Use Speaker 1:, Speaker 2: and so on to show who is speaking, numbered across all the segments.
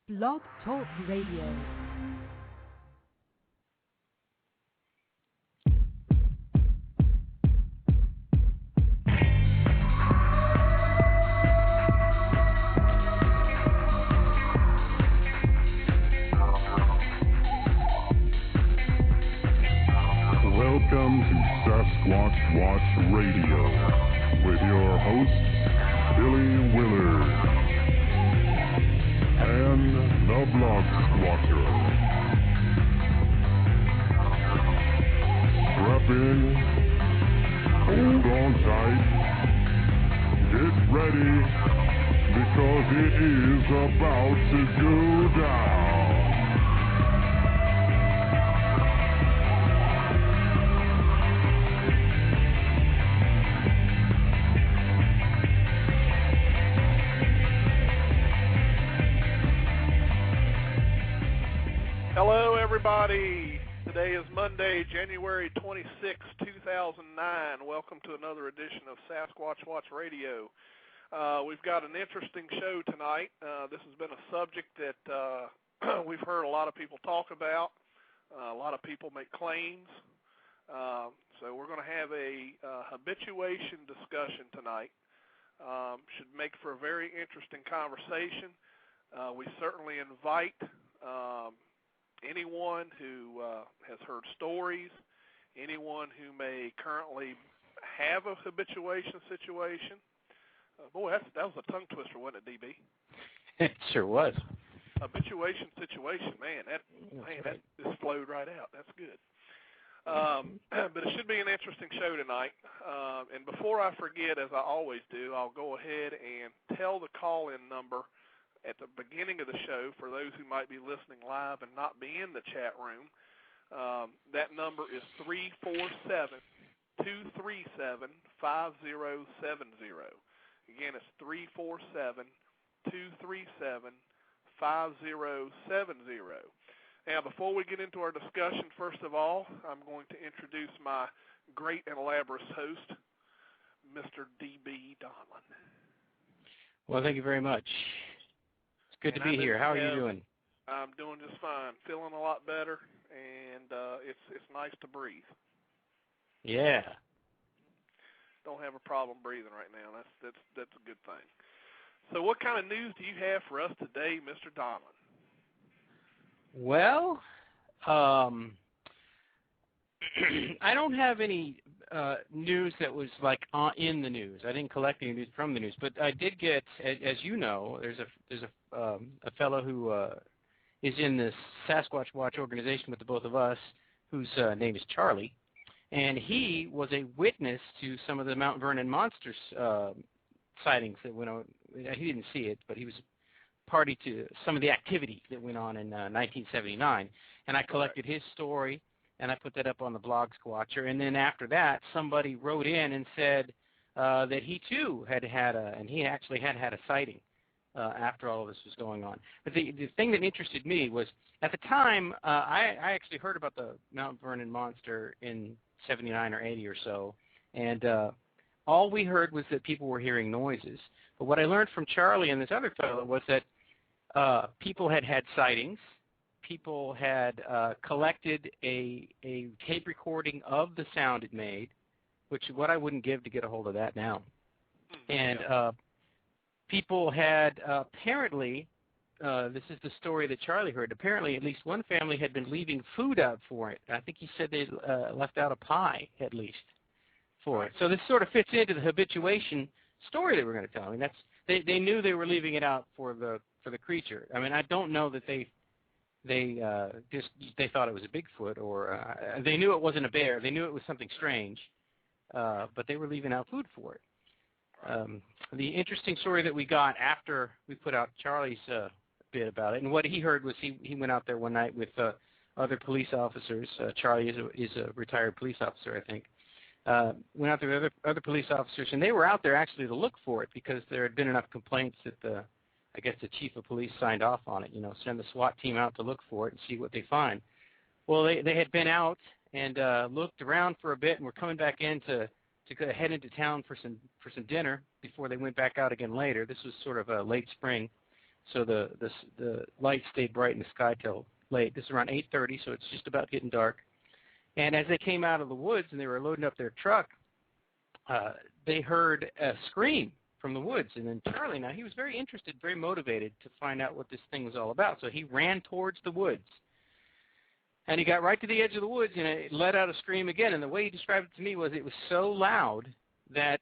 Speaker 1: Blog Talk Radio.
Speaker 2: Welcome to Sasquatch Watch Radio with your hosts, Billy Willard and the Blog Squatcher. Strap in, hold on tight, get ready, because it is about to go down.
Speaker 3: Hello, everybody. Today is Monday, January 26, 2009. Welcome to another edition of Sasquatch Watch Radio. We've got an interesting show tonight. This has been a subject that we've heard a lot of people talk about. A lot of people make claims. So we're going to have a habituation discussion tonight. Should make for a very interesting conversation. We certainly invite anyone who has heard stories, anyone who may currently have a habituation situation. Boy, that was a tongue twister, wasn't it, DB?
Speaker 4: It sure was.
Speaker 3: Habituation situation, man, that just flowed right out. That's good. But it should be an interesting show tonight. And before I forget, as I always do, I'll go ahead and tell the call-in number at the beginning of the show for those who might be listening live and not be in the chat room. That number is 347-237-5070. Again, it's 347-237-5070. Now, before we get into our discussion, first of all, I'm going to introduce my great and elaborate host, Mr. D.B. Donlin.
Speaker 4: Well, thank you very much. It's good to be here. How are you doing?
Speaker 3: I'm doing just fine. Feeling a lot better, and it's nice to breathe.
Speaker 4: Yeah.
Speaker 3: Don't have a problem breathing right now. That's a good thing. So what kind of news do you have for us today, Mr. Donlin?
Speaker 4: Well, I don't have any news that was like in the news. I didn't collect any news from the news, but I did get, as you know, there's a fellow who is in this Sasquatch Watch organization with the both of us, whose name is Charlie, and he was a witness to some of the Mount Vernon monsters sightings that went on. He didn't see it, but he was party to some of the activity that went on in 1979, and I collected his story, and I put that up on the Blog Squatcher, and then after that, somebody wrote in and said that he too had and he actually had a sighting after all of this was going on. But the thing that interested me was, at the time, I actually heard about the Mount Vernon monster in 79 or 80 or so, and all we heard was that people were hearing noises. But what I learned from Charlie and this other fellow was that people had sightings. People had collected a tape recording of the sound it made, which is what I wouldn't give to get a hold of that now. And people had apparently, this is the story that Charlie heard, apparently at least one family had been leaving food out for it. I think he said they left out a pie, at least, for it. So this sort of fits into the habituation story that we're going to tell. I mean, they knew they were leaving it out for the creature. I mean, I don't know that they thought it was a Bigfoot, or they knew it wasn't a bear. They knew it was something strange, but they were leaving out food for it. The interesting story that we got after we put out Charlie's bit about it, and what he heard was he went out there one night with other police officers. Charlie is a retired police officer, I think. Went out there with other police officers, and they were out there actually to look for it because there had been enough complaints that I guess the chief of police signed off on it, send the SWAT team out to look for it and see what they find. Well, they had been out and looked around for a bit and were coming back in to head into town for some dinner before they went back out again later. This was sort of late spring. so the lights stayed bright in the sky till late. This is around 8:30, so it's just about getting dark. And as they came out of the woods and they were loading up their truck, they heard a scream from the woods. And then Charlie, now he was very interested, very motivated to find out what this thing was all about. So he ran towards the woods. And he got right to the edge of the woods, and it let out a scream again. And the way he described it to me was it was so loud that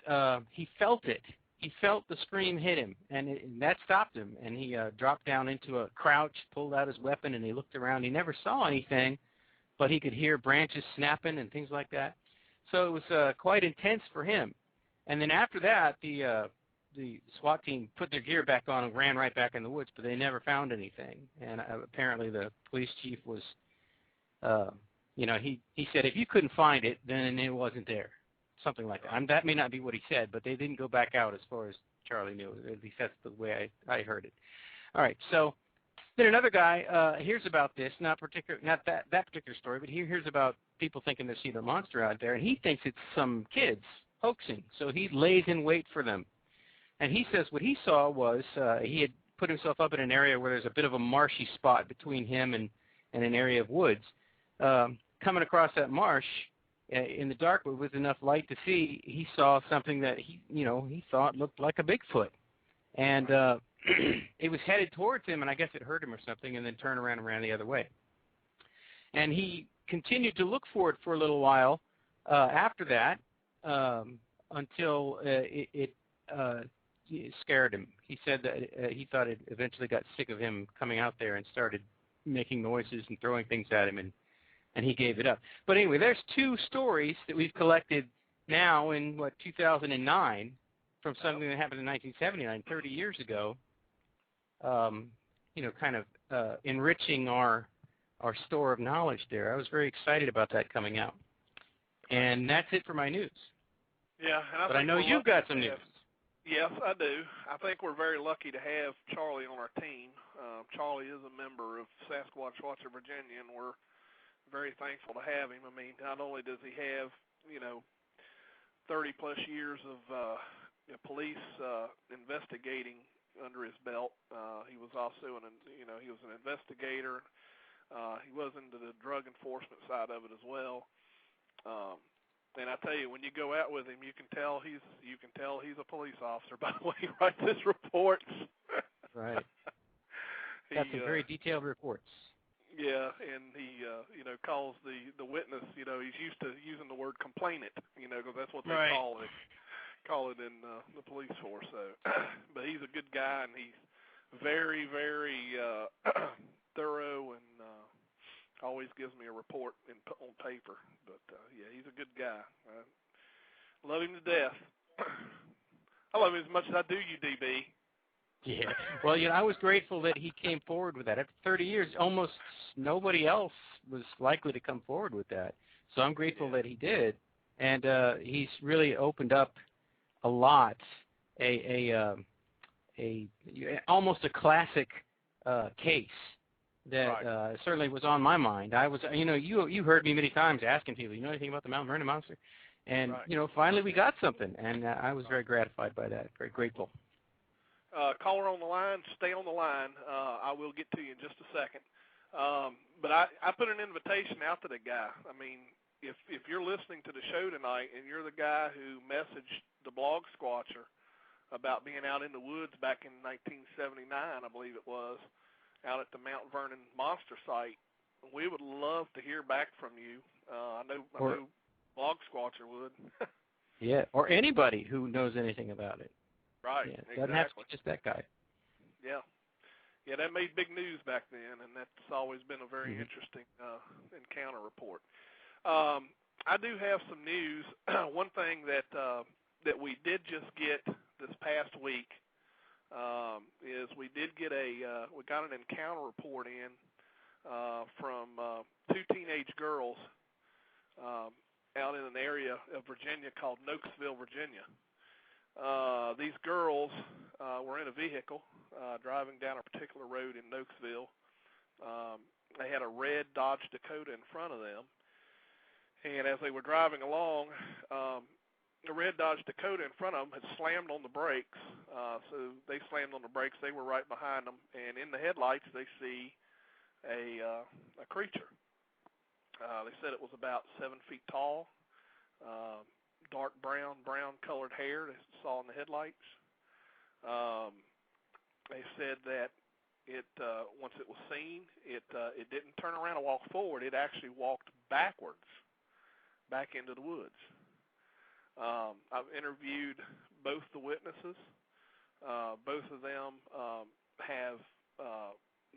Speaker 4: he felt it. He felt the scream hit him, and that stopped him. And he dropped down into a crouch, pulled out his weapon, and he looked around. He never saw anything, but he could hear branches snapping and things like that. So it was quite intense for him. And then after that, the SWAT team put their gear back on and ran right back in the woods, but they never found anything. And apparently the police chief was, he said if you couldn't find it, then it wasn't there. Something like that. That may not be what he said, but they didn't go back out as far as Charlie knew. At least that's the way I heard it. All right, so then another guy hears about this, not that particular story, but he hears about people thinking they're seeing a monster out there, and he thinks it's some kids hoaxing. So he lays in wait for them. And he says what he saw was he had put himself up in an area where there's a bit of a marshy spot between him and an area of woods. Coming across that marsh in the dark with enough light to see, he saw something that he thought looked like a Bigfoot. And it was headed towards him, and I guess it hurt him or something, and then turned around and ran the other way. And he continued to look for it for a little while after that until it scared him. He said that he thought it eventually got sick of him coming out there and started making noises and throwing things at him, and he gave it up. But anyway, there's two stories that we've collected now in, 2009 from something that happened in 1979, 30 years ago, kind of enriching our store of knowledge there. I was very excited about that coming out. And that's it for my news.
Speaker 3: Yeah,
Speaker 4: but I know you've got some news.
Speaker 3: Yes, I do. I think we're very lucky to have Charlie on our team. Charlie is a member of Sasquatch Watch Virginia, and we're very thankful to have him. I mean, not only does he have, 30-plus years of police investigating under his belt, he was also he was an investigator. He was into the drug enforcement side of it as well. And I tell you, when you go out with him, you can tell he's a police officer by the way he writes his reports.
Speaker 4: Right. Got some very detailed reports.
Speaker 3: Yeah, and he calls the witness. He's used to using the word complainant. Because that's what they call it in the police force. So, but he's a good guy, and he's very, very thorough and. Always gives me a report on paper, but yeah, he's a good guy. I love him to death. I love him as much as I do you, DB.
Speaker 4: Yeah. Well, I was grateful that he came forward with that. After 30 years, almost nobody else was likely to come forward with that. So I'm grateful that he did, and he's really opened up a lot. Almost a classic case. That certainly was on my mind. I was, you heard me many times asking people, anything about the Mount Vernon monster? And, finally we got something, and I was very gratified by that, very grateful.
Speaker 3: Caller on the line, stay on the line. I will get to you in just a second. But I put an invitation out to the guy. I mean, if you're listening to the show tonight and you're the guy who messaged the Blog Squatcher about being out in the woods back in 1979, I believe it was, out at the Mount Vernon monster site, we would love to hear back from you. I know Blog Squatcher would.
Speaker 4: Yeah, or anybody who knows anything about it.
Speaker 3: Right,
Speaker 4: yeah,
Speaker 3: exactly.
Speaker 4: Doesn't have to be just that guy.
Speaker 3: Yeah. Yeah, that made big news back then, and that's always been a very interesting encounter report. I do have some news. One thing that we did just get this past week is we got an encounter report in from two teenage girls out in an area of Virginia called Nokesville, Virginia. These girls were in a vehicle driving down a particular road in Nokesville. They had a red Dodge Dakota in front of them, and as they were driving along, the red Dodge Dakota in front of them had slammed on the brakes. So they slammed on the brakes. They were right behind them, and in the headlights they see a creature. They said it was about 7 feet tall, dark brown colored hair. They saw in the headlights. They said that it once it was seen, it didn't turn around and walk forward. It actually walked backwards, back into the woods. I've interviewed both the witnesses. Both of them have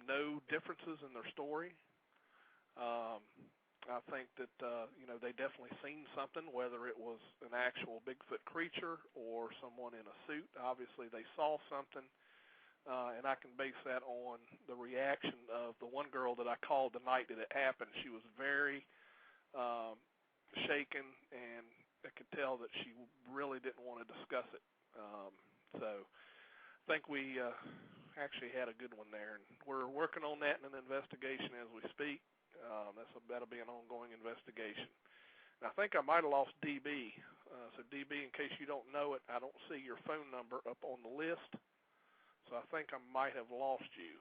Speaker 3: no differences in their story. I think that they definitely seen something, whether it was an actual Bigfoot creature or someone in a suit. Obviously, they saw something, and I can base that on the reaction of the one girl that I called the night that it happened. She was very shaken, and I could tell that she really didn't want to discuss it. So I think we actually had a good one there, and we're working on that in an investigation as we speak. That'll be an ongoing investigation. And I think I might have lost DB. So DB, in case you don't know it, I don't see your phone number up on the list. So I think I might have lost you.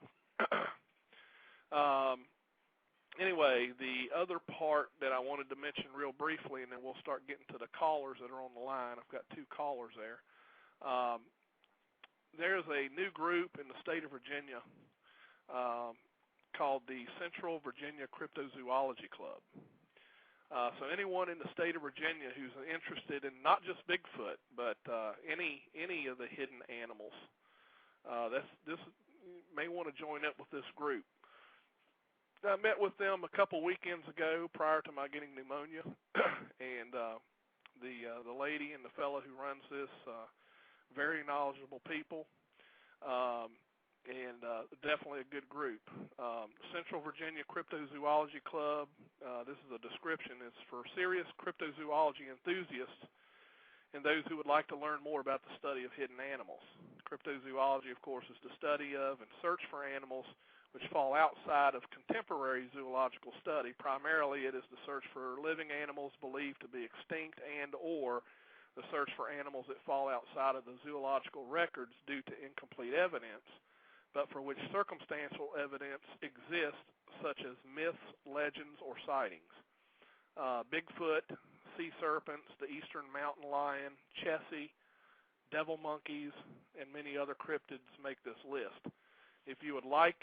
Speaker 3: Anyway, the other part that I wanted to mention real briefly, and then we'll start getting to the callers that are on the line. I've got 2 callers there. There's a new group in the state of Virginia called the Central Virginia Cryptozoology Club. So anyone in the state of Virginia who's interested in not just Bigfoot, but any of the hidden animals, you may want to join up with this group. I met with them a couple weekends ago prior to my getting pneumonia, and the lady and the fellow who runs this, very knowledgeable people, and definitely a good group. Central Virginia Cryptozoology Club, this is a description, is for serious cryptozoology enthusiasts and those who would like to learn more about the study of hidden animals. Cryptozoology, of course, is the study of and search for animals which fall outside of contemporary zoological study. Primarily, it is the search for living animals believed to be extinct and or the search for animals that fall outside of the zoological records due to incomplete evidence, but for which circumstantial evidence exists, such as myths, legends, or sightings. Bigfoot, sea serpents, the eastern mountain lion, Chessie, devil monkeys, and many other cryptids make this list. If you would like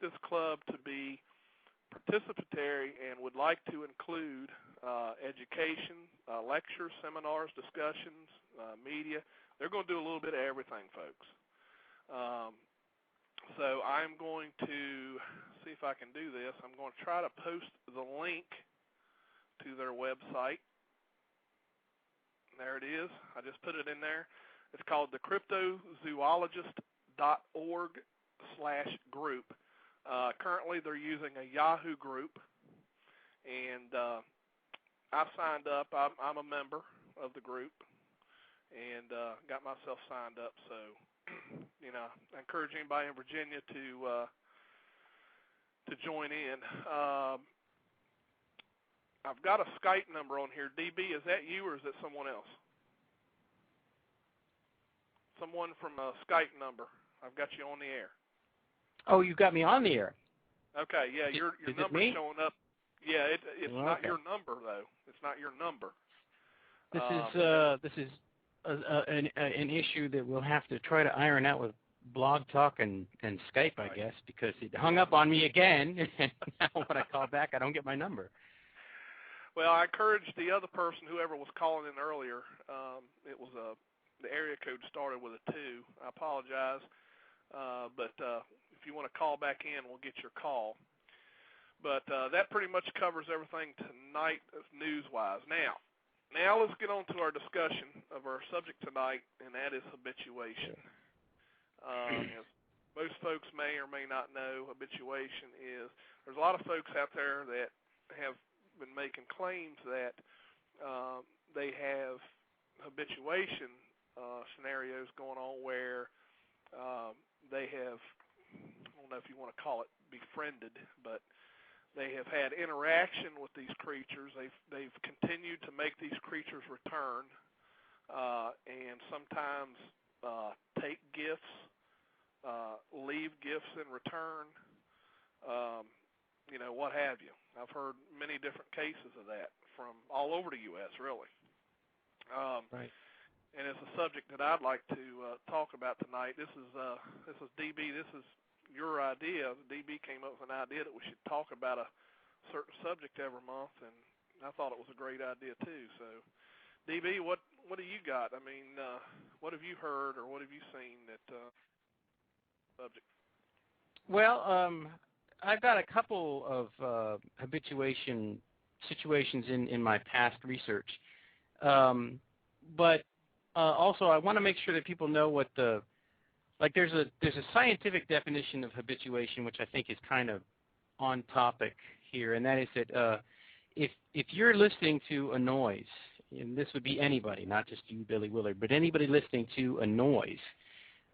Speaker 3: this club to be participatory and would like to include education, lectures, seminars, discussions, media, they're going to do a little bit of everything, folks. So I'm going to see if I can do this. I'm going to try to post the link to their website. There it is. I just put it in there. It's called the cryptozoologist.org/group. Currently, they're using a Yahoo group, and I've signed up. I'm a member of the group, and got myself signed up. So, I encourage anybody in Virginia to join in. I've got a Skype number on here. DB, is that you or is it someone else? Someone from a Skype number. I've got you on the air.
Speaker 4: Oh, you got me on the air.
Speaker 3: Okay, yeah, your number's showing up. Yeah, it's not your number though. It's not your number.
Speaker 4: This is an issue that we'll have to try to iron out with Blog Talk and Skype, I guess, because it hung up on me again, and now when I call back, I don't get my number.
Speaker 3: Well, I encourage the other person, whoever was calling in earlier, it was the area code started with a 2. I apologize, but if you want to call back in, we'll get your call. But that pretty much covers everything tonight news-wise. Now let's get on to our discussion of our subject tonight, and that is habituation. As most folks may or may not know, habituation is, there's a lot of folks out there that have been making claims that they have habituation scenarios going on where they have, I don't know if you want to call it befriended, but They have had interaction with these creatures. They've continued to make these creatures return, and sometimes take gifts, leave gifts in return, what have you. I've heard many different cases of that from all over the U.S., really.
Speaker 4: Right.
Speaker 3: And it's a subject that I'd like to talk about tonight. This is DB. This is your idea. DB came up with an idea that we should talk about a certain subject every month, and I thought it was a great idea too. So, DB, what do you got? I mean, what have you heard or what have you seen that subject?
Speaker 4: Well, I've got a couple of habituation situations in my past research, but also I want to make sure that people know what there's a scientific definition of habituation, which I think is kind of on topic here, and that is that if you're listening to a noise, and this would be anybody, not just you, Billy Willard, but anybody listening to a noise,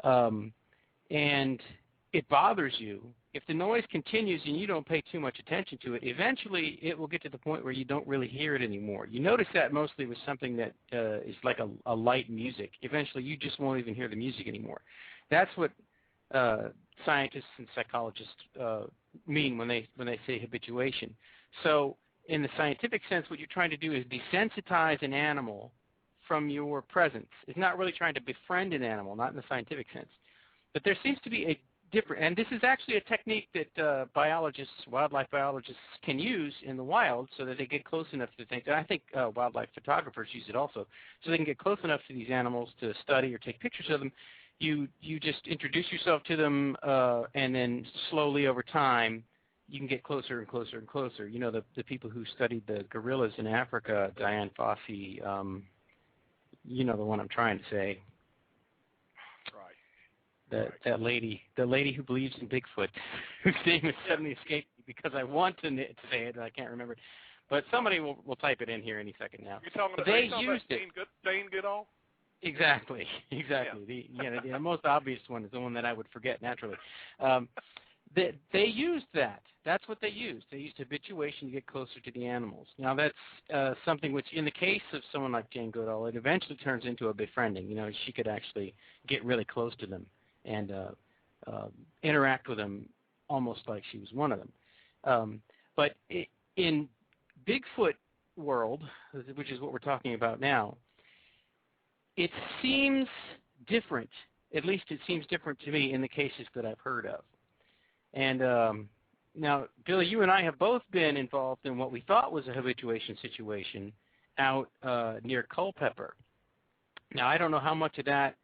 Speaker 4: and it bothers you, if the noise continues and you don't pay too much attention to it, eventually it will get to the point where you don't really hear it anymore. You notice that mostly with something that is like a light music. Eventually you just won't even hear the music anymore. That's what scientists and psychologists mean when they say habituation. So in the scientific sense, what you're trying to do is desensitize an animal from your presence. It's not really trying to befriend an animal, not in the scientific sense. But there seems to be a different, and this is actually a technique that wildlife biologists can use in the wild so that they get close enough to things. And I think wildlife photographers use it also, so they can get close enough to these animals to study or take pictures of them. You just introduce yourself to them, and then slowly over time, you can get closer and closer and closer. You know, the people who studied the gorillas in Africa, Diane Fossey, you know the one I'm trying to say. That lady, the lady who believes in Bigfoot, whose name has suddenly escaped me because I want to say it and I can't remember it. But somebody will type it in here any second now.
Speaker 3: You're talking about,
Speaker 4: they used it.
Speaker 3: Jane Goodall?
Speaker 4: Exactly. Yeah. The most obvious one is the one that I would forget naturally. They used that. That's what they used. They used habituation to get closer to the animals. Now that's something which, in the case of someone like Jane Goodall, it eventually turns into a befriending. You know, she could actually get really close to them and interact with them almost like she was one of them. But in Bigfoot world, which is what we're talking about now, it seems different. At least it seems different to me in the cases that I've heard of. And now, Billy, you and I have both been involved in what we thought was a habituation situation out near Culpeper. Now, I don't know how much of that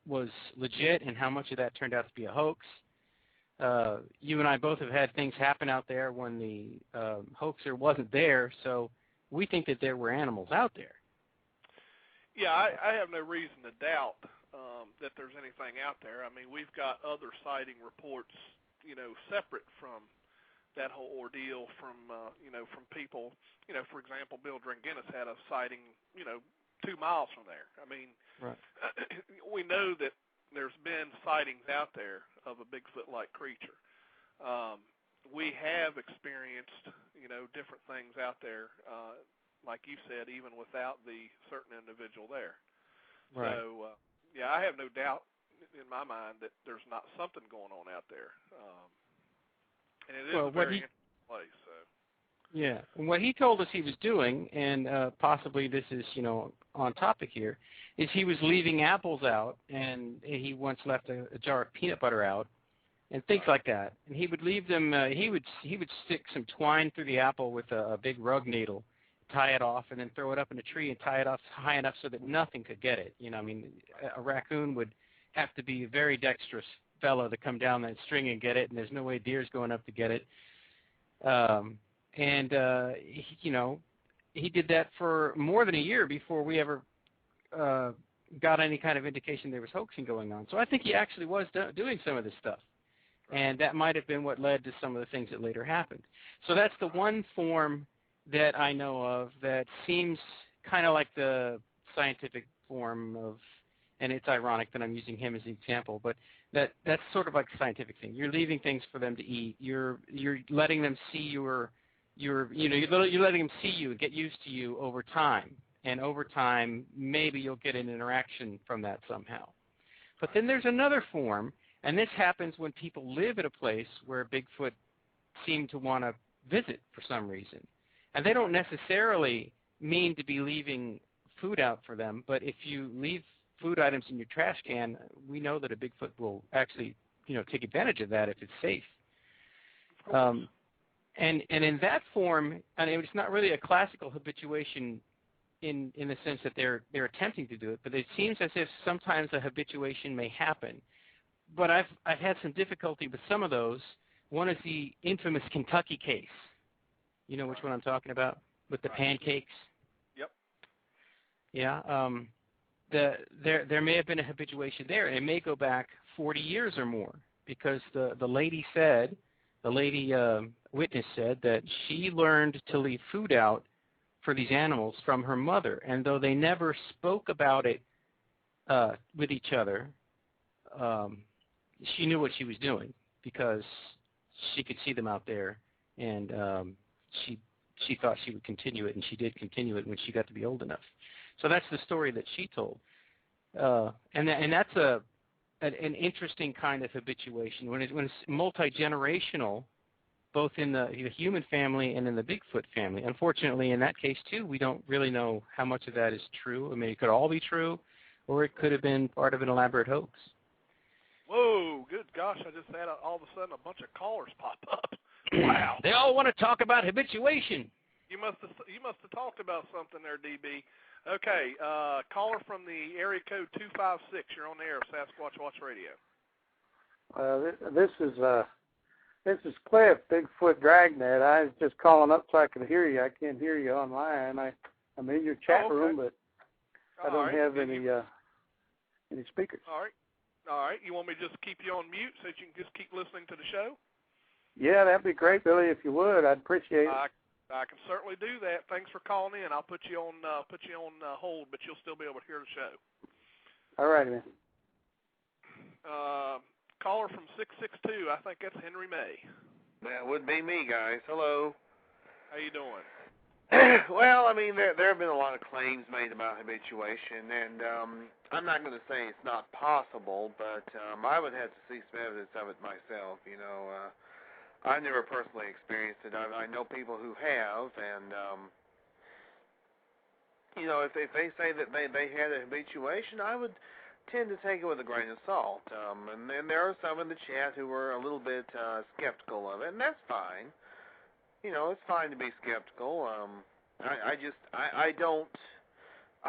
Speaker 4: was legit and how much of that turned out to be a hoax. You and I both have had things happen out there when the hoaxer wasn't there, so we think that there were animals out there.
Speaker 3: Yeah, I have no reason to doubt that there's anything out there. I mean, we've got other sighting reports, separate from that whole ordeal from people. For example, Bill Dringennis had a sighting, 2 miles from there. I mean,
Speaker 4: right.
Speaker 3: We know that there's been sightings out there of a Bigfoot-like creature. We have experienced, different things out there, like you said, even without the certain individual there.
Speaker 4: Right.
Speaker 3: So, I have no doubt in my mind that there's not something going on out there. And it is a very interesting place. So.
Speaker 4: Yeah. And what he told us he was doing, and possibly this is, on topic here, is he was leaving apples out, and he once left a jar of peanut butter out, and things like that. And he would leave them. He would stick some twine through the apple with a big rug needle, tie it off, and then throw it up in a tree and tie it off high enough so that nothing could get it. A raccoon would have to be a very dexterous fellow to come down that string and get it, and there's no way deer's going up to get it. He did that for more than a year before we ever got any kind of indication there was hoaxing going on. So I think he actually was doing some of this stuff. And that might have been what led to some of the things that later happened. So that's the one form that I know of that seems kind of like the scientific form of and it's ironic that I'm using him as the example, but that's sort of like a scientific thing. You're leaving things for them to eat. You're letting them see you're letting them see you and get used to you over time. And over time, maybe you'll get an interaction from that somehow. But then there's another form, and this happens when people live at a place where Bigfoot seem to want to visit for some reason. And they don't necessarily mean to be leaving food out for them, but if you leave food items in your trash can, we know that a Bigfoot will actually, take advantage of that if it's safe. And in that form, and it's not really a classical habituation in the sense that they're attempting to do it, but it seems as if sometimes a habituation may happen. But I've had some difficulty with some of those. One is the infamous Kentucky case. You know which one I'm talking about? With the pancakes?
Speaker 3: Yep.
Speaker 4: Yeah. There may have been a habituation there, and it may go back 40 years or more, because the lady witness said that she learned to leave food out for these animals from her mother, and though they never spoke about it with each other, she knew what she was doing because she could see them out there, and she thought she would continue it, and she did continue it when she got to be old enough. So that's the story that she told, and that's an interesting kind of habituation when it's multi-generational, both in the human family and in the Bigfoot family. Unfortunately, in that case too, we don't really know how much of that is true. I mean, it could all be true, or it could have been part of an elaborate hoax.
Speaker 3: Whoa, good gosh, I just had all of a sudden a bunch of callers pop up. Wow.
Speaker 4: They all want to talk about habituation.
Speaker 3: You must have talked about something there, DB. Okay, caller from the area code 256. You're on the air of Sasquatch Watch Radio.
Speaker 5: This is Cliff, Bigfoot Dragnet. I was just calling up so I could hear you. I can't hear you online. I'm in your chat room, but I don't have any speakers.
Speaker 3: All right. You want me to just keep you on mute so that you can just keep listening to the show?
Speaker 5: Yeah, that'd be great, Billy. If you would, I'd appreciate it.
Speaker 3: I can certainly do that. Thanks for calling in. I'll put you on hold, but you'll still be able to hear the show.
Speaker 5: All right, man.
Speaker 3: Caller from 662. I think that's Henry May.
Speaker 6: That would be me, guys. Hello.
Speaker 3: How you doing?
Speaker 6: Well, I mean, there have been a lot of claims made about habituation, and I'm not going to say it's not possible, but I would have to see some evidence of it myself. I've never personally experienced it. I know people who have, and if they say that they had a habituation, I would tend to take it with a grain of salt. And then there are some in the chat who were a little bit skeptical of it, and that's fine. It's fine to be skeptical. I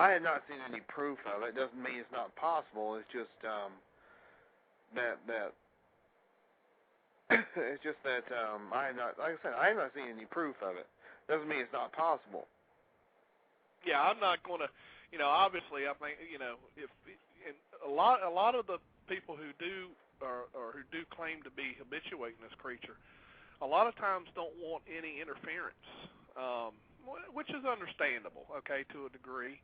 Speaker 6: have not seen any proof of it. It doesn't mean it's not possible. It's just I have not, like I said, I have not seen any proof of it. Doesn't mean it's not possible.
Speaker 3: Yeah, I'm not going to. Obviously, I think if and a lot of the people who do or who do claim to be habituating this creature, a lot of times don't want any interference, which is understandable, okay, to a degree.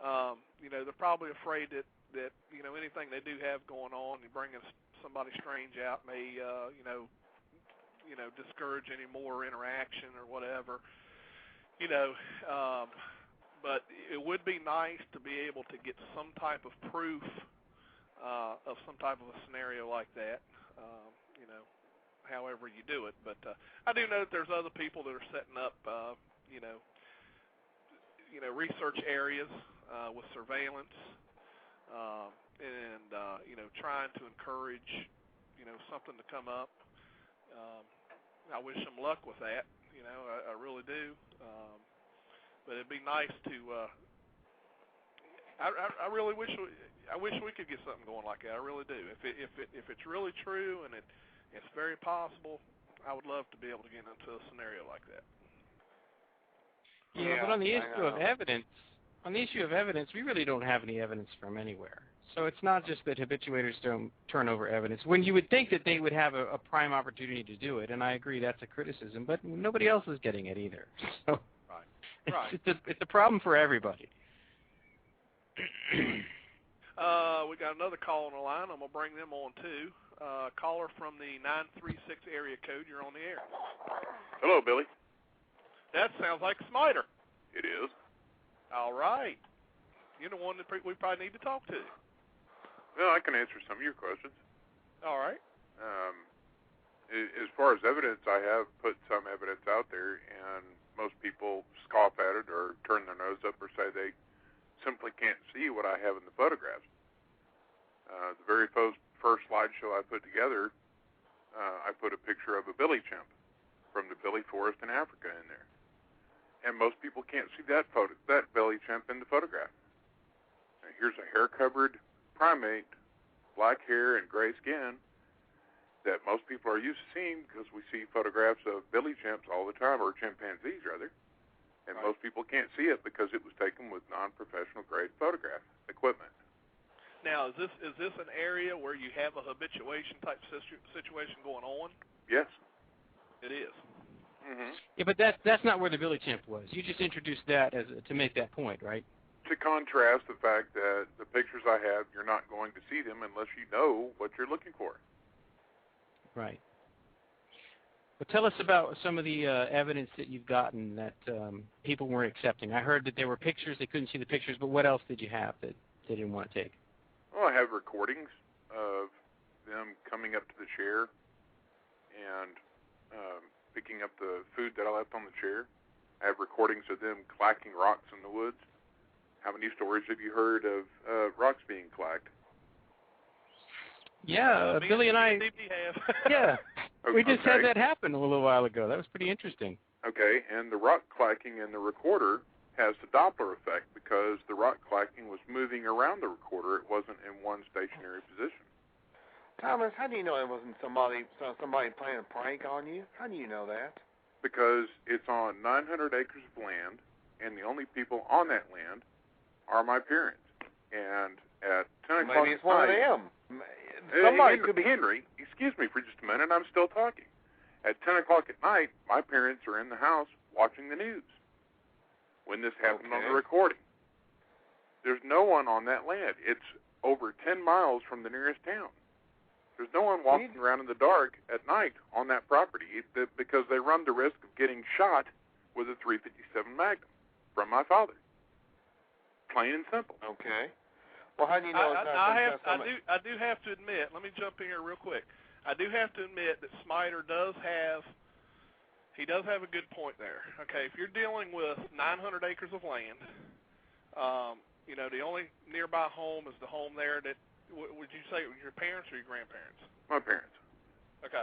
Speaker 3: They're probably afraid that anything they do have going on, you bringing somebody strange out may discourage any more interaction or whatever. But it would be nice to be able to get some type of proof of some type of a scenario like that. However you do it. But I do know that there's other people that are setting up, research areas with surveillance, and trying to encourage, something to come up. I wish them luck with that. I really do. But it'd be nice to. I really wish. I wish we could get something going like that. I really do. If it's really true and it's very possible, I would love to be able to get into a scenario like that.
Speaker 4: Yeah, but on the issue of evidence, we really don't have any evidence from anywhere. So it's not just that habituators don't turn over evidence. When you would think that they would have a prime opportunity to do it, and I agree that's a criticism, but nobody else is getting it either. So
Speaker 3: Right.
Speaker 4: It's a problem for everybody.
Speaker 3: We got another call on the line. I'm going to bring them on, too. Caller from the 936 area code. You're on the air.
Speaker 7: Hello, Billy.
Speaker 3: That sounds like Smiter.
Speaker 7: It is.
Speaker 3: All right. You're the one that we probably need to talk to.
Speaker 7: Well, I can answer some of your questions.
Speaker 3: All right.
Speaker 7: As far as evidence, I have put some evidence out there, and most people scoff at it or turn their nose up or say they simply can't see what I have in the photographs. The very first slideshow I put together, I put a picture of a billy chimp from the Billy Forest in Africa in there. And most people can't see that belly chimp in the photograph. Now, here's a hair-covered primate, black hair and gray skin, that most people are used to seeing because we see photographs of billy chimps all the time, or chimpanzees, rather. And most people can't see it because it was taken with non-professional grade photograph equipment.
Speaker 3: Now, is this an area where you have a habituation type situation going on?
Speaker 7: Yes.
Speaker 3: It is.
Speaker 7: Mm-hmm.
Speaker 4: Yeah, but that's not where the billy chimp was. You just introduced that to make that point, right?
Speaker 7: To contrast the fact that the pictures I have, you're not going to see them unless you know what you're looking for.
Speaker 4: Right. Well, tell us about some of the evidence that you've gotten that people weren't accepting. I heard that there were pictures, they couldn't see the pictures, but what else did you have that they didn't want to take?
Speaker 7: Well, I have recordings of them coming up to the chair and picking up the food that I left on the chair. I have recordings of them clacking rocks in the woods. How many stories have you heard of rocks being clacked?
Speaker 4: Yeah, Billy and I. Yeah, we just had that happen a little while ago. That was pretty interesting.
Speaker 7: Okay, and the rock clacking in the recorder has the Doppler effect because the rock clacking was moving around the recorder. It wasn't in one stationary position.
Speaker 6: Thomas, how do you know it wasn't somebody playing a prank on you? How do you know that?
Speaker 7: Because it's on 900 acres of land, and the only people on that land are my parents. And at 10 o'clock
Speaker 6: maybe it's one of them.
Speaker 7: Somebody could be Henry. Excuse me for just a minute. I'm still talking. At 10 o'clock at night, my parents are in the house watching the news when this happened on the recording. There's no one on that land. It's over 10 miles from the nearest town. There's no one walking around in the dark at night on that property because they run the risk of getting shot with a .357 Magnum from my father. Plain and simple.
Speaker 6: Okay. Well, how do you know
Speaker 3: I do have to admit, let me jump in here real quick. I do have to admit that Smiter does have a good point there. Okay, if you're dealing with 900 acres of land, the only nearby home is the home there that, would you say it was your parents or your grandparents?
Speaker 7: My parents.
Speaker 3: Okay.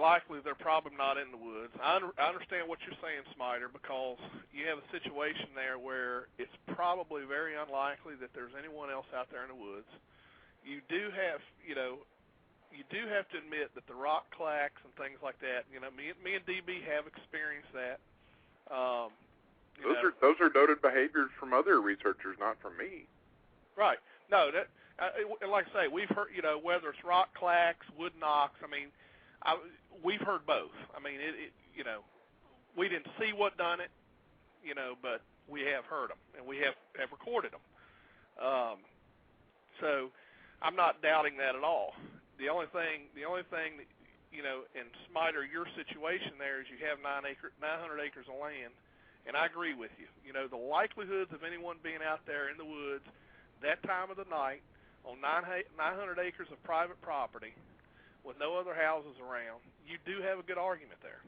Speaker 3: Likely they're probably not in the woods. I understand what you're saying, Smiter, because you have a situation there where it's probably very unlikely that there's anyone else out there in the woods. You do have to admit that the rock clacks and things like that. Me and DB have experienced that.
Speaker 7: Those are noted behaviors from other researchers, not from me. Right.
Speaker 3: No, like I say, we've heard, whether it's rock clacks, wood knocks. We've heard both. We didn't see what done it, but we have heard them and we have recorded them. So I'm not doubting that at all. The only thing that, in Smiter, your situation there is you have 900 acres of land, and I agree with you. The likelihoods of anyone being out there in the woods that time of the night on 900 acres of private property with no other houses around, you do have a good argument there.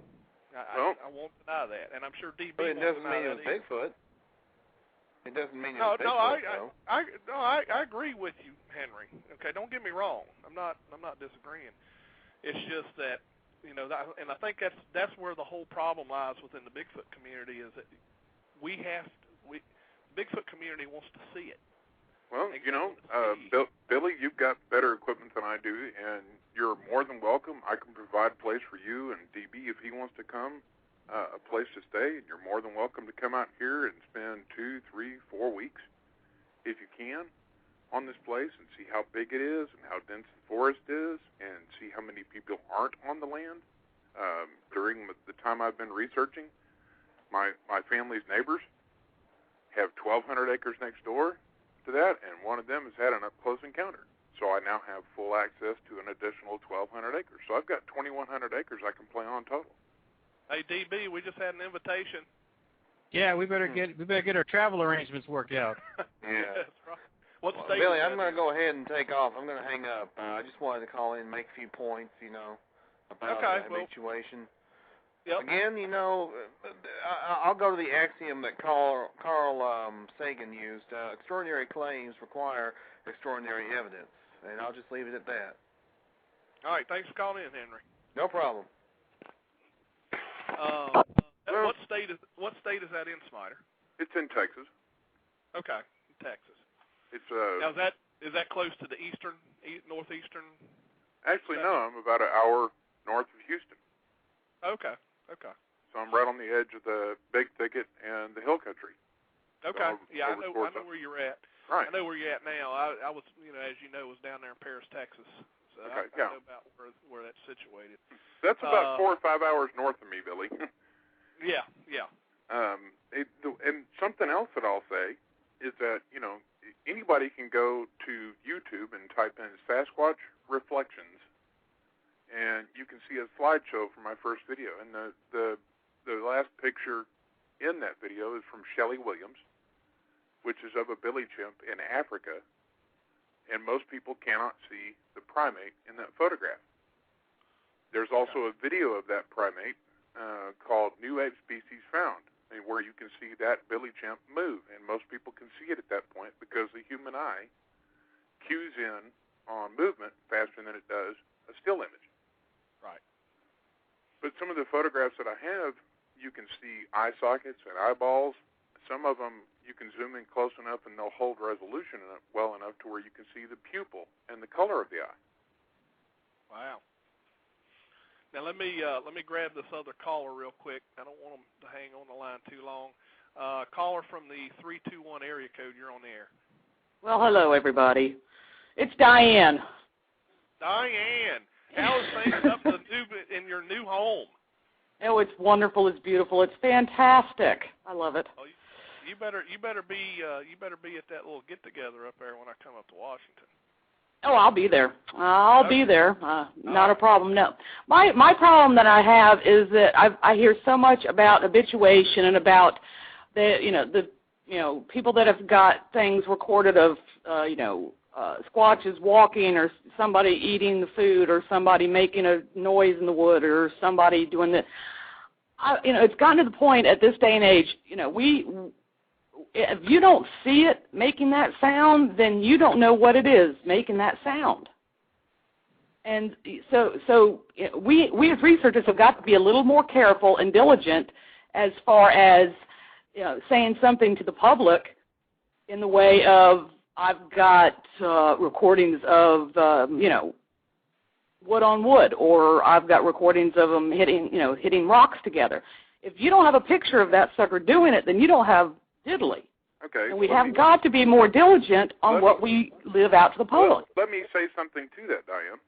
Speaker 3: I won't deny that, and I'm sure DB.
Speaker 6: But it doesn't mean it was Bigfoot. It doesn't mean it was Bigfoot.
Speaker 3: I agree with you, Henry. Okay, don't get me wrong. I'm not disagreeing. It's just that and I think that's where the whole problem lies within the Bigfoot community is that Bigfoot community wants to see it.
Speaker 7: Well, Billy, you've got better equipment than I do, and you're more than welcome. I can provide a place for you and DB if he wants to come, a place to stay. And you're more than welcome to come out here and spend 2, 3, 4 weeks, if you can, on this place and see how big it is and how dense the forest is and see how many people aren't on the land. During the time I've been researching, my family's neighbors have 1,200 acres next door. to that, and one of them has had an up-close encounter. So I now have full access to an additional 1,200 acres. So I've got 2,100 acres I can play on total.
Speaker 3: Hey, DB, we just had an invitation.
Speaker 4: Yeah, we better get our travel arrangements worked out.
Speaker 6: Yeah.
Speaker 3: That's right. What state?
Speaker 6: Billy, I'm going to go ahead and take off. I'm going to hang up. I just wanted to call in and make a few points, about the habituation.
Speaker 3: Yep.
Speaker 6: Again, I'll go to the axiom that Carl Sagan used. Extraordinary claims require extraordinary evidence. And I'll just leave it at that.
Speaker 3: All right, thanks for calling in, Henry.
Speaker 6: No problem.
Speaker 3: What state is that in, Smider?
Speaker 7: It's in Texas.
Speaker 3: Okay, Texas.
Speaker 7: It's
Speaker 3: now is that close to the northeastern?
Speaker 7: Actually, no. I'm about an hour north of Houston.
Speaker 3: Okay.
Speaker 7: So I'm right on the edge of the Big Thicket and the Hill Country.
Speaker 3: Okay.
Speaker 7: So
Speaker 3: I know where you're at.
Speaker 7: Right.
Speaker 3: I know where you're at now. I was, as you know, was down there in Paris, Texas. So
Speaker 7: okay,
Speaker 3: I know about where that's situated.
Speaker 7: That's about 4 or 5 hours north of me, Billy.
Speaker 3: Yeah.
Speaker 7: And something else that I'll say is that, anybody can go to YouTube and type in Sasquatch Reflections, and you can see a slideshow from my first video. And the last picture in that video is from Shelley Williams, which is of a billy chimp in Africa, and most people cannot see the primate in that photograph. There's also a video of that primate called New Ape Species Found, where you can see that billy chimp move, and most people can see it at that point because the human eye cues in on movement faster than it does a still image.
Speaker 3: Right.
Speaker 7: But some of the photographs that I have, you can see eye sockets and eyeballs. Some of them you can zoom in close enough and they'll hold resolution well enough to where you can see the pupil and the color of the eye.
Speaker 3: Wow. Now let me grab this other caller real quick. I don't want them to hang on the line too long. Caller from the 321 area code. You're on the air.
Speaker 8: Well, hello everybody. It's Diane.
Speaker 3: Diane, how is things up in your new home?
Speaker 8: Oh, it's wonderful. It's beautiful. It's fantastic. I love it.
Speaker 3: Oh, you better be at that little get together up there when I come up to Washington.
Speaker 8: Oh, I'll be there. I'll be there. Not a problem. No, my problem that I have is that I hear so much about habituation and about the people that have got things recorded of squatches walking or somebody eating the food or somebody making a noise in the wood or somebody doing that. It's gotten to the point at this day and age. If you don't see it making that sound, then you don't know what it is making that sound. And so we as researchers have got to be a little more careful and diligent as far as saying something to the public in the way of I've got recordings of wood on wood, or I've got recordings of them hitting rocks together. If you don't have a picture of that sucker doing it, then you don't have diddly.
Speaker 7: Okay.
Speaker 8: And we have got to be more diligent on what we live out to the public.
Speaker 7: Let me say something to that, Diane.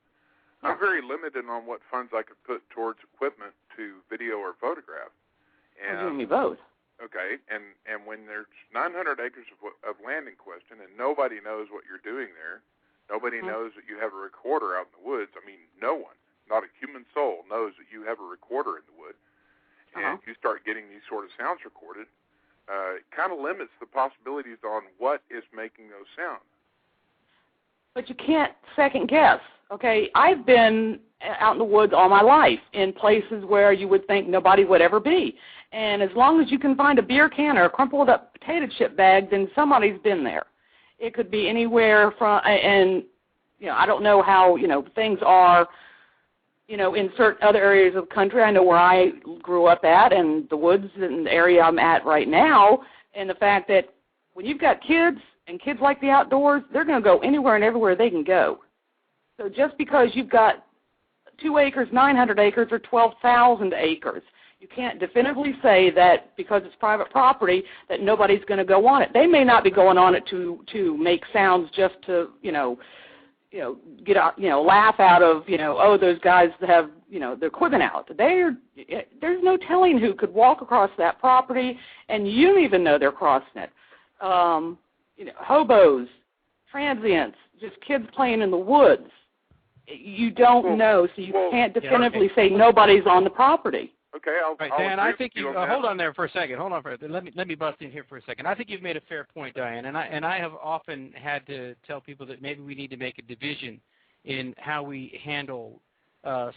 Speaker 7: I'm very limited on what funds I could put towards equipment to video or photograph.
Speaker 8: And you and me both.
Speaker 7: Okay, and when there's 900 acres of land in question and nobody knows what you're doing there, nobody knows that you have a recorder out in the woods. I mean, no one, not a human soul, knows that you have a recorder in the wood, and you start getting these sort of sounds recorded, it kind of limits the possibilities on what is making those sounds.
Speaker 8: But you can't second guess, okay? I've been out in the woods all my life in places where you would think nobody would ever be. And as long as you can find a beer can or a crumpled up potato chip bag, then somebody's been there. It could be anywhere from, and, I don't know how, things are, in certain other areas of the country. I know where I grew up at and the woods and the area I'm at right now, and the fact that when you've got kids and kids like the outdoors, they're going to go anywhere and everywhere they can go. So just because you've got 2 acres, 900 acres, or 12,000 acres, you can't definitively say that because it's private property that nobody's going to go on it. They may not be going on it to make sounds just to, get out, laugh out of, oh, those guys have, their equipment out. There's no telling who could walk across that property, and you don't even know they're crossing it. hobos, transients, just kids playing in the woods. You don't know, so you can't definitively say nobody's on the property.
Speaker 7: Okay, I'll
Speaker 4: Dan, I think you
Speaker 7: on
Speaker 4: hold on there for a second. Hold on for let me bust in here for a second. I think you've made a fair point, Diane, and I have often had to tell people that maybe we need to make a division in how we handle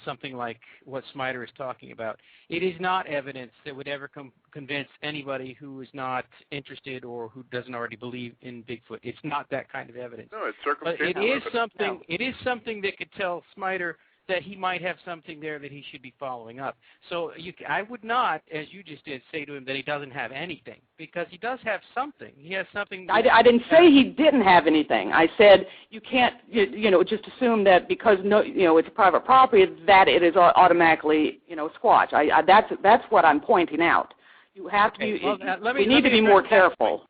Speaker 4: something like what Smiter is talking about. It is not evidence that would ever convince anybody who is not interested or who doesn't already believe in Bigfoot. It's not that kind of evidence.
Speaker 7: No, it's circumstantial.
Speaker 4: But it is something. It is something that could tell Smiter that he might have something there that he should be following up. So I would not, as you just did, say to him that he doesn't have anything, because he does have something. He has something.
Speaker 8: I didn't say he didn't have anything. I said you can't, just assume that because it's a private property that it is automatically, Squatch. That's what I'm pointing out. You have to be. We need to be more careful.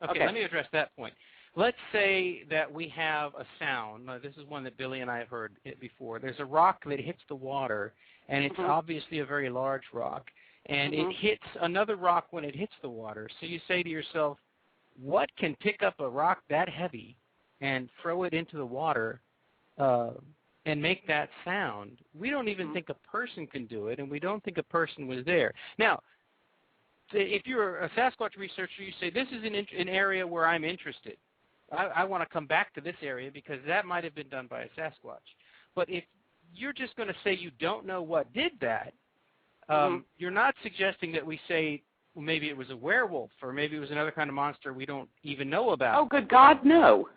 Speaker 4: Okay, let me address that point. Let's say that we have a sound. Now, this is one that Billy and I have heard before. There's a rock that hits the water, and it's obviously a very large rock, and it hits another rock when it hits the water. So you say to yourself, what can pick up a rock that heavy and throw it into the water and make that sound? We don't even think a person can do it, and we don't think a person was there. Now, if you're a Sasquatch researcher, you say, this is an area where I'm interested. I want to come back to this area because that might have been done by a Sasquatch. But if you're just going to say you don't know what did that, you're not suggesting that we say, well, maybe it was a werewolf or maybe it was another kind of monster we don't even know about.
Speaker 8: Oh, good God, no.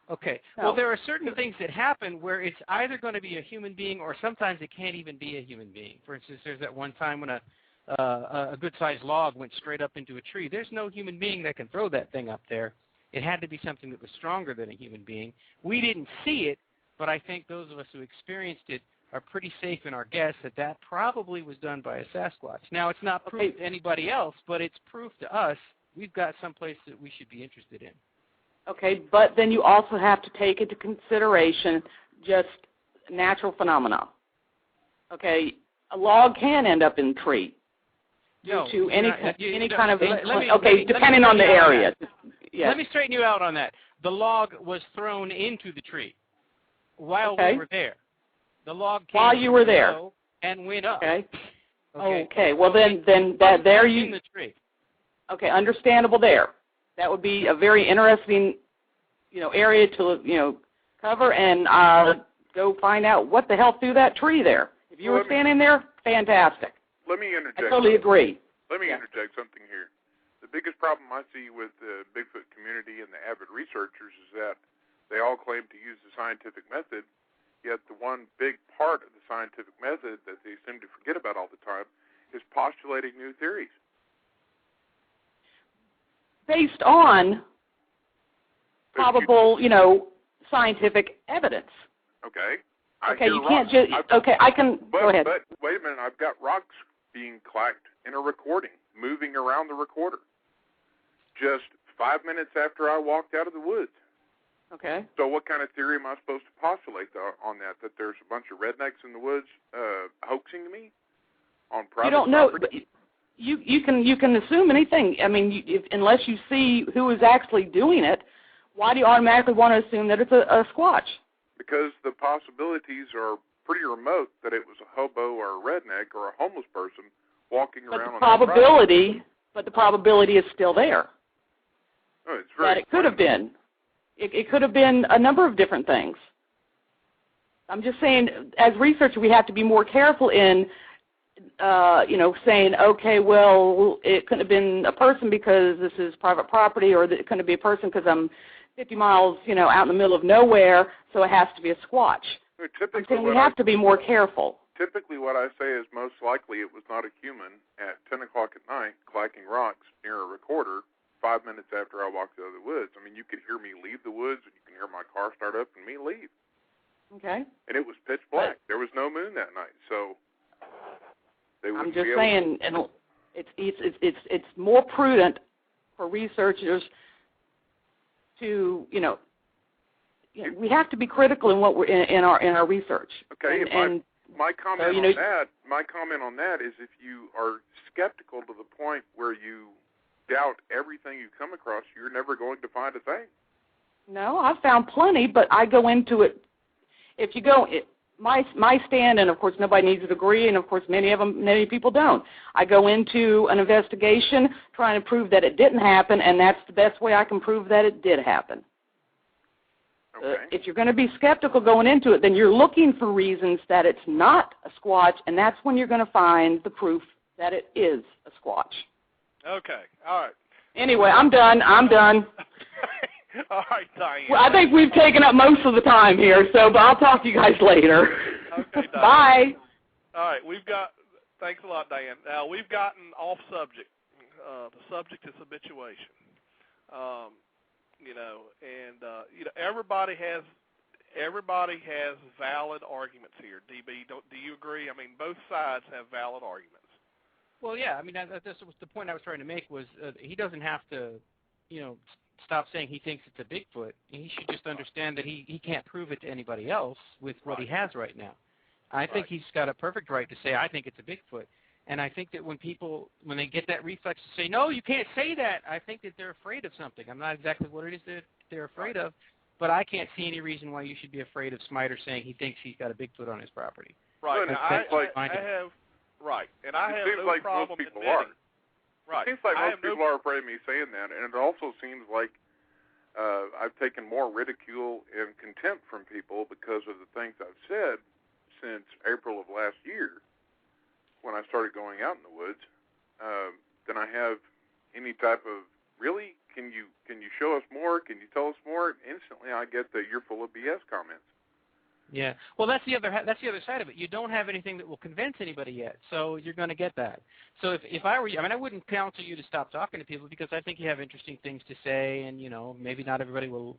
Speaker 4: Okay.
Speaker 8: No.
Speaker 4: Well, there are certain things that happen where it's either going to be a human being or sometimes it can't even be a human being. For instance, there's that one time when a good-sized log went straight up into a tree. There's no human being that can throw that thing up there. It had to be something that was stronger than a human being. We didn't see it, but I think those of us who experienced it are pretty safe in our guess that probably was done by a Sasquatch. Now, it's not proof to anybody else, but it's proof to us we've got someplace that we should be interested in.
Speaker 8: Okay, but then you also have to take into consideration just natural phenomena. Okay, a log can end up in a tree due to any kind of depending on the area. Yes.
Speaker 4: Let me straighten you out on that. The log was thrown into the tree while we were there. The log came
Speaker 8: while you were there
Speaker 4: and went up.
Speaker 8: Okay. Well, then that there you.
Speaker 4: In the tree.
Speaker 8: Okay, understandable there. That would be a very interesting, area to cover and go find out what the hell threw that tree there. If you were standing there, fantastic.
Speaker 7: Let me interject.
Speaker 8: I totally agree.
Speaker 7: Let me interject something here. The biggest problem I see with the Bigfoot community and the avid researchers is that they all claim to use the scientific method, yet the one big part of the scientific method that they seem to forget about all the time is postulating new theories.
Speaker 8: Based on probable, scientific evidence.
Speaker 7: Okay.
Speaker 8: You can't just, I can, go ahead.
Speaker 7: But wait a minute, I've got rocks being clacked in a recording, moving around the recorder, just 5 minutes after I walked out of the woods.
Speaker 8: Okay.
Speaker 7: So what kind of theory am I supposed to postulate on that there's a bunch of rednecks in the woods hoaxing me on private property?
Speaker 8: You don't know. You can assume anything. I mean, unless you see who is actually doing it, why do you automatically want to assume that it's a Squatch?
Speaker 7: Because the possibilities are pretty remote that it was a hobo or a redneck or a homeless person walking around on that property.
Speaker 8: But the probability is still there.
Speaker 7: Oh, it's very
Speaker 8: that it could have been. It could have been a number of different things. I'm just saying, as researchers, we have to be more careful in, saying, okay, well, it couldn't have been a person because this is private property, or it couldn't be a person because I'm 50 miles, out in the middle of nowhere, so it has to be a Squatch. I'm saying we have to be more careful.
Speaker 7: Typically what I say is most likely it was not a human at 10 o'clock at night clacking rocks near a recorder 5 minutes after I walked out of the woods. I mean, you could hear me leave the woods, and you can hear my car start up and me leave.
Speaker 8: Okay.
Speaker 7: And it was pitch black. There was no moon that night, so they wouldn't be able to.
Speaker 8: I'm just saying, it's more prudent for researchers to, we have to be critical in what we're in our research.
Speaker 7: Okay. My comment on that is if you are skeptical to the point where you doubt everything you come across, you're never going to find a thing.
Speaker 8: No, I've found plenty, but I go into it. If you go, my stand, and of course nobody needs to agree, and of course many people don't. I go into an investigation trying to prove that it didn't happen, and that's the best way I can prove that it did happen.
Speaker 7: Okay.
Speaker 8: If you're going to be skeptical going into it, then you're looking for reasons that it's not a Squatch, and that's when you're going to find the proof that it is a Squatch.
Speaker 3: Okay. All right.
Speaker 8: Anyway, I'm done.
Speaker 3: All right, Diane.
Speaker 8: Well, I think we've taken up most of the time here, but I'll talk to you guys later.
Speaker 3: Okay, Diane.
Speaker 8: Bye.
Speaker 3: All right, thanks a lot, Diane. Now, we've gotten off subject. The subject is habituation. Everybody has valid arguments here. DB, do you agree? I mean, both sides have valid arguments.
Speaker 4: Well, yeah. I mean, that's the point I was trying to make was he doesn't have to, stop saying he thinks it's a Bigfoot. He should just understand that he can't prove it to anybody else with what he has right now. I think he's got a perfect right to say, I think it's a Bigfoot. And I think that when they get that reflex to say, no, you can't say that, I think that they're afraid of something. I'm not exactly what it is that they're afraid of, but I can't see any reason why you should be afraid of Smiter saying he thinks he's got a Bigfoot on his property.
Speaker 3: Right.
Speaker 7: And
Speaker 3: I have no problem
Speaker 7: people
Speaker 3: admitting.
Speaker 7: are.
Speaker 3: Right.
Speaker 7: It seems like most people are afraid of me saying that, and it also seems like I've taken more ridicule and contempt from people because of the things I've said since April of last year when I started going out in the woods than I have any type of, really, can you show us more? Can you tell us more? Instantly I get the you're full of BS comments.
Speaker 4: Yeah. Well, that's the other side of it. You don't have anything that will convince anybody yet, so you're going to get that. So if I were you, I wouldn't counsel you to stop talking to people because I think you have interesting things to say, and maybe not everybody will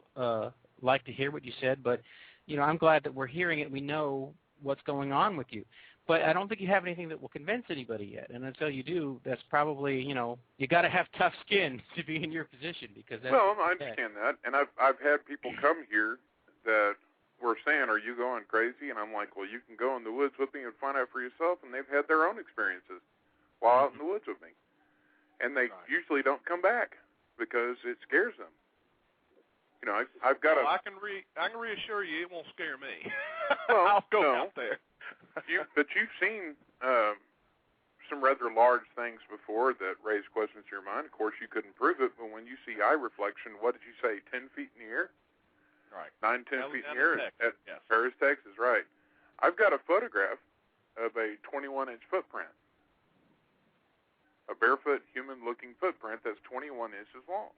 Speaker 4: like to hear what you said, but I'm glad that we're hearing it. We know what's going on with you, but I don't think you have anything that will convince anybody yet. And until you do, that's probably you got to have tough skin to be in your position because that's
Speaker 7: I understand that, and I've had people come here that were saying, are you going crazy? And I'm like, well, you can go in the woods with me and find out for yourself, and they've had their own experiences while out in the woods with me. And they usually don't come back because it scares them. I've got
Speaker 3: I can reassure you it won't scare me.
Speaker 7: Well,
Speaker 3: I'll go out there.
Speaker 7: But you've seen some rather large things before that raise questions in your mind. Of course, you couldn't prove it, but when you see eye reflection, what did you say, 10 feet in the air?
Speaker 3: Right.
Speaker 7: 9, 10 feet in the air at
Speaker 3: yes.
Speaker 7: Paris, Texas, right. I've got a photograph of a 21-inch footprint, a barefoot human-looking footprint that's 21 inches long.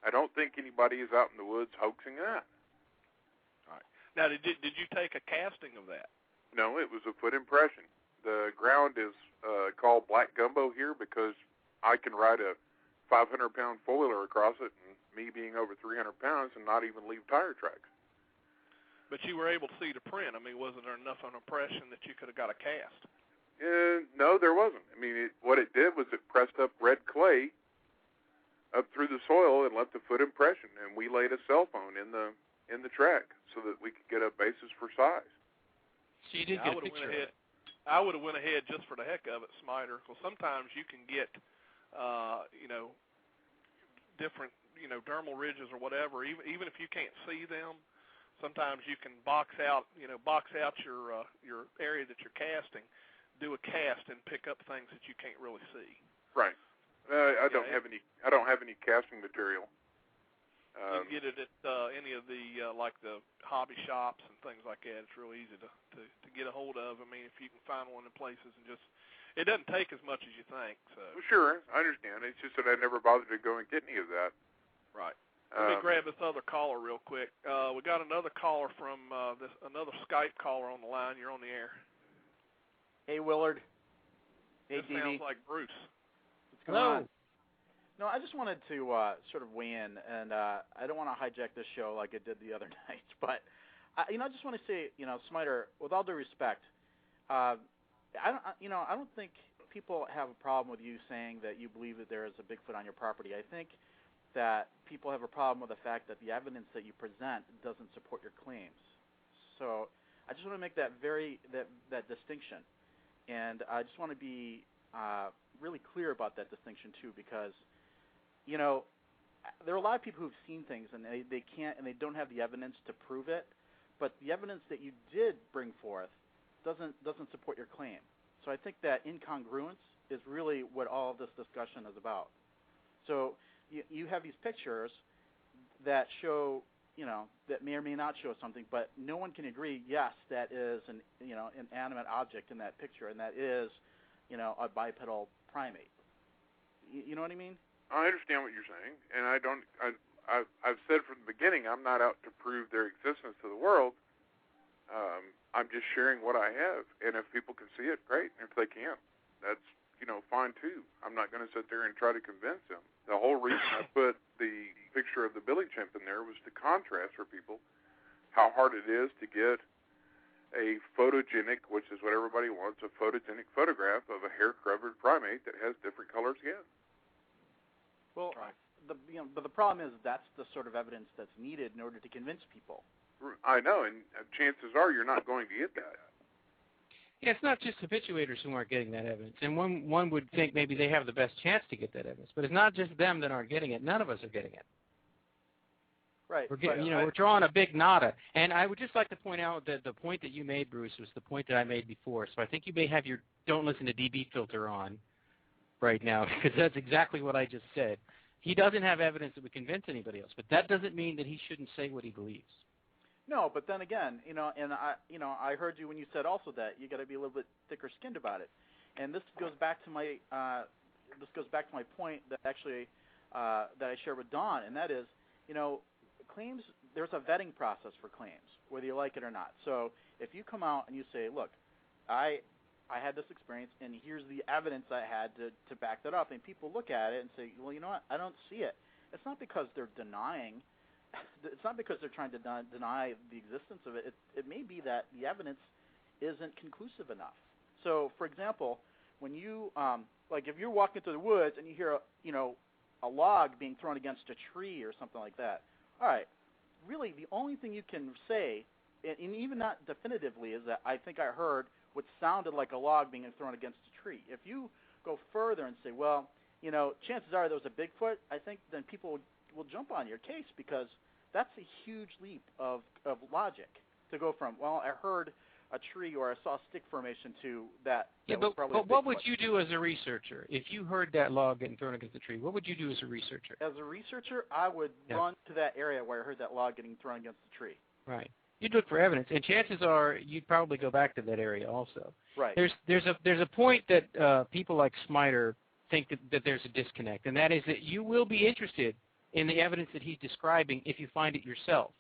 Speaker 7: I don't think anybody is out in the woods hoaxing that.
Speaker 3: All right. Now, did you take a casting of that?
Speaker 7: No, it was a foot impression. The ground is called black gumbo here because I can ride a 500-pound four-wheeler across it, and me being over 300 pounds and not even leave tire tracks.
Speaker 3: But you were able to see the print. Wasn't there enough of an impression that you could have got a cast?
Speaker 7: No, there wasn't. What it did was it pressed up red clay up through the soil and left a foot impression, and we laid a cell phone in the track so that we could get a basis for size.
Speaker 4: So you did get a picture of it.
Speaker 3: I would have went ahead just for the heck of it, Smiter, because sometimes you can get, different, dermal ridges or whatever. Even if you can't see them, sometimes you can box out your area that you're casting, do a cast, and pick up things that you can't really see.
Speaker 7: Right. I don't have any casting material.
Speaker 3: You can get it at any of the like the hobby shops and things like that. It's real easy to get a hold of. If you can find one in places and just, it doesn't take as much as you think. So.
Speaker 7: Well, sure, I understand. It's just that I never bothered to go and get any of that.
Speaker 3: Right. Let me grab this other caller real quick. We got another caller from another Skype caller on the line. You're on the air.
Speaker 9: Hey, Willard. Hey,
Speaker 3: This sounds like Bruce.
Speaker 9: What's going on? No, I just wanted to sort of weigh in, and I don't want to hijack this show like I did the other night, but I just want to say, Smiter, with all due respect, I don't think people have a problem with you saying that you believe that there is a Bigfoot on your property. I think that people have a problem with the fact that the evidence that you present doesn't support your claims. So I just want to make that that distinction, and I just want to be really clear about that distinction too, because you know, there are a lot of people who've seen things and they can't and they don't have the evidence to prove it, but the evidence that you did bring forth doesn't support your claim. So I think that incongruence is really what all of this discussion is about. So you have these pictures that show, you know, that may or may not show something, but no one can agree, yes, that is an inanimate object in that picture, and that is, you know, a bipedal primate. You know what I mean?
Speaker 7: I understand what you're saying, and I've said from the beginning I'm not out to prove their existence to the world. I'm just sharing what I have, and if people can see it, great. And if they can't, that's, you know, fine too. I'm not going to sit there and try to convince them. The whole reason I put the picture of the billy chimp in there was to contrast for people how hard it is to get a photogenic, which is what everybody wants, a photogenic photograph of a hair-covered primate that has different color skin.
Speaker 9: Well, but the problem is that's the sort of evidence that's needed in order to convince people.
Speaker 7: I know, and chances are you're not going to get that.
Speaker 4: Yeah, it's not just habituators who aren't getting that evidence. And one would think maybe they have the best chance to get that evidence. But it's not just them that aren't getting it. None of us are getting it.
Speaker 9: Right.
Speaker 4: We're getting, we're drawing a big nada. And I would just like to point out that the point that you made, Bruce, was the point that I made before. So I think you may have your don't listen to DB filter on right now, because that's exactly what I just said. He doesn't have evidence that would convince anybody else, but that doesn't mean that he shouldn't say what he believes.
Speaker 9: No, but then again, I heard you when you said also that you got to be a little bit thicker-skinned about it, and this goes back to my point that actually that I shared with Don, and that is, claims. There's a vetting process for claims, whether you like it or not. So if you come out and you say, look, I had this experience, and here's the evidence I had to back that up, and people look at it and say, well, you know what, I don't see it. It's not because they're denying. It's not because they're trying to deny the existence of it. It may be that the evidence isn't conclusive enough. So, for example, when you if you're walking through the woods and you hear a log being thrown against a tree or something like that, all right, really the only thing you can say, and even not definitively, is that I think I heard what sounded like a log being thrown against a tree. If you go further and say, well, chances are there was a Bigfoot, I think then people will jump on your case, because that's a huge leap of logic to go from, well, I heard a tree or I saw a stick formation to that.
Speaker 4: Yeah, but what would you do as a researcher if you heard that log getting thrown against the tree? What would you do as a researcher?
Speaker 9: As a researcher, I would run to that area where I heard that log getting thrown against the tree.
Speaker 4: Right. You'd look for evidence, and chances are you'd probably go back to that area also.
Speaker 9: Right.
Speaker 4: There's a point that people like Smiter think that there's a disconnect, and that is that you will be interested in the evidence that he's describing if you find it yourself.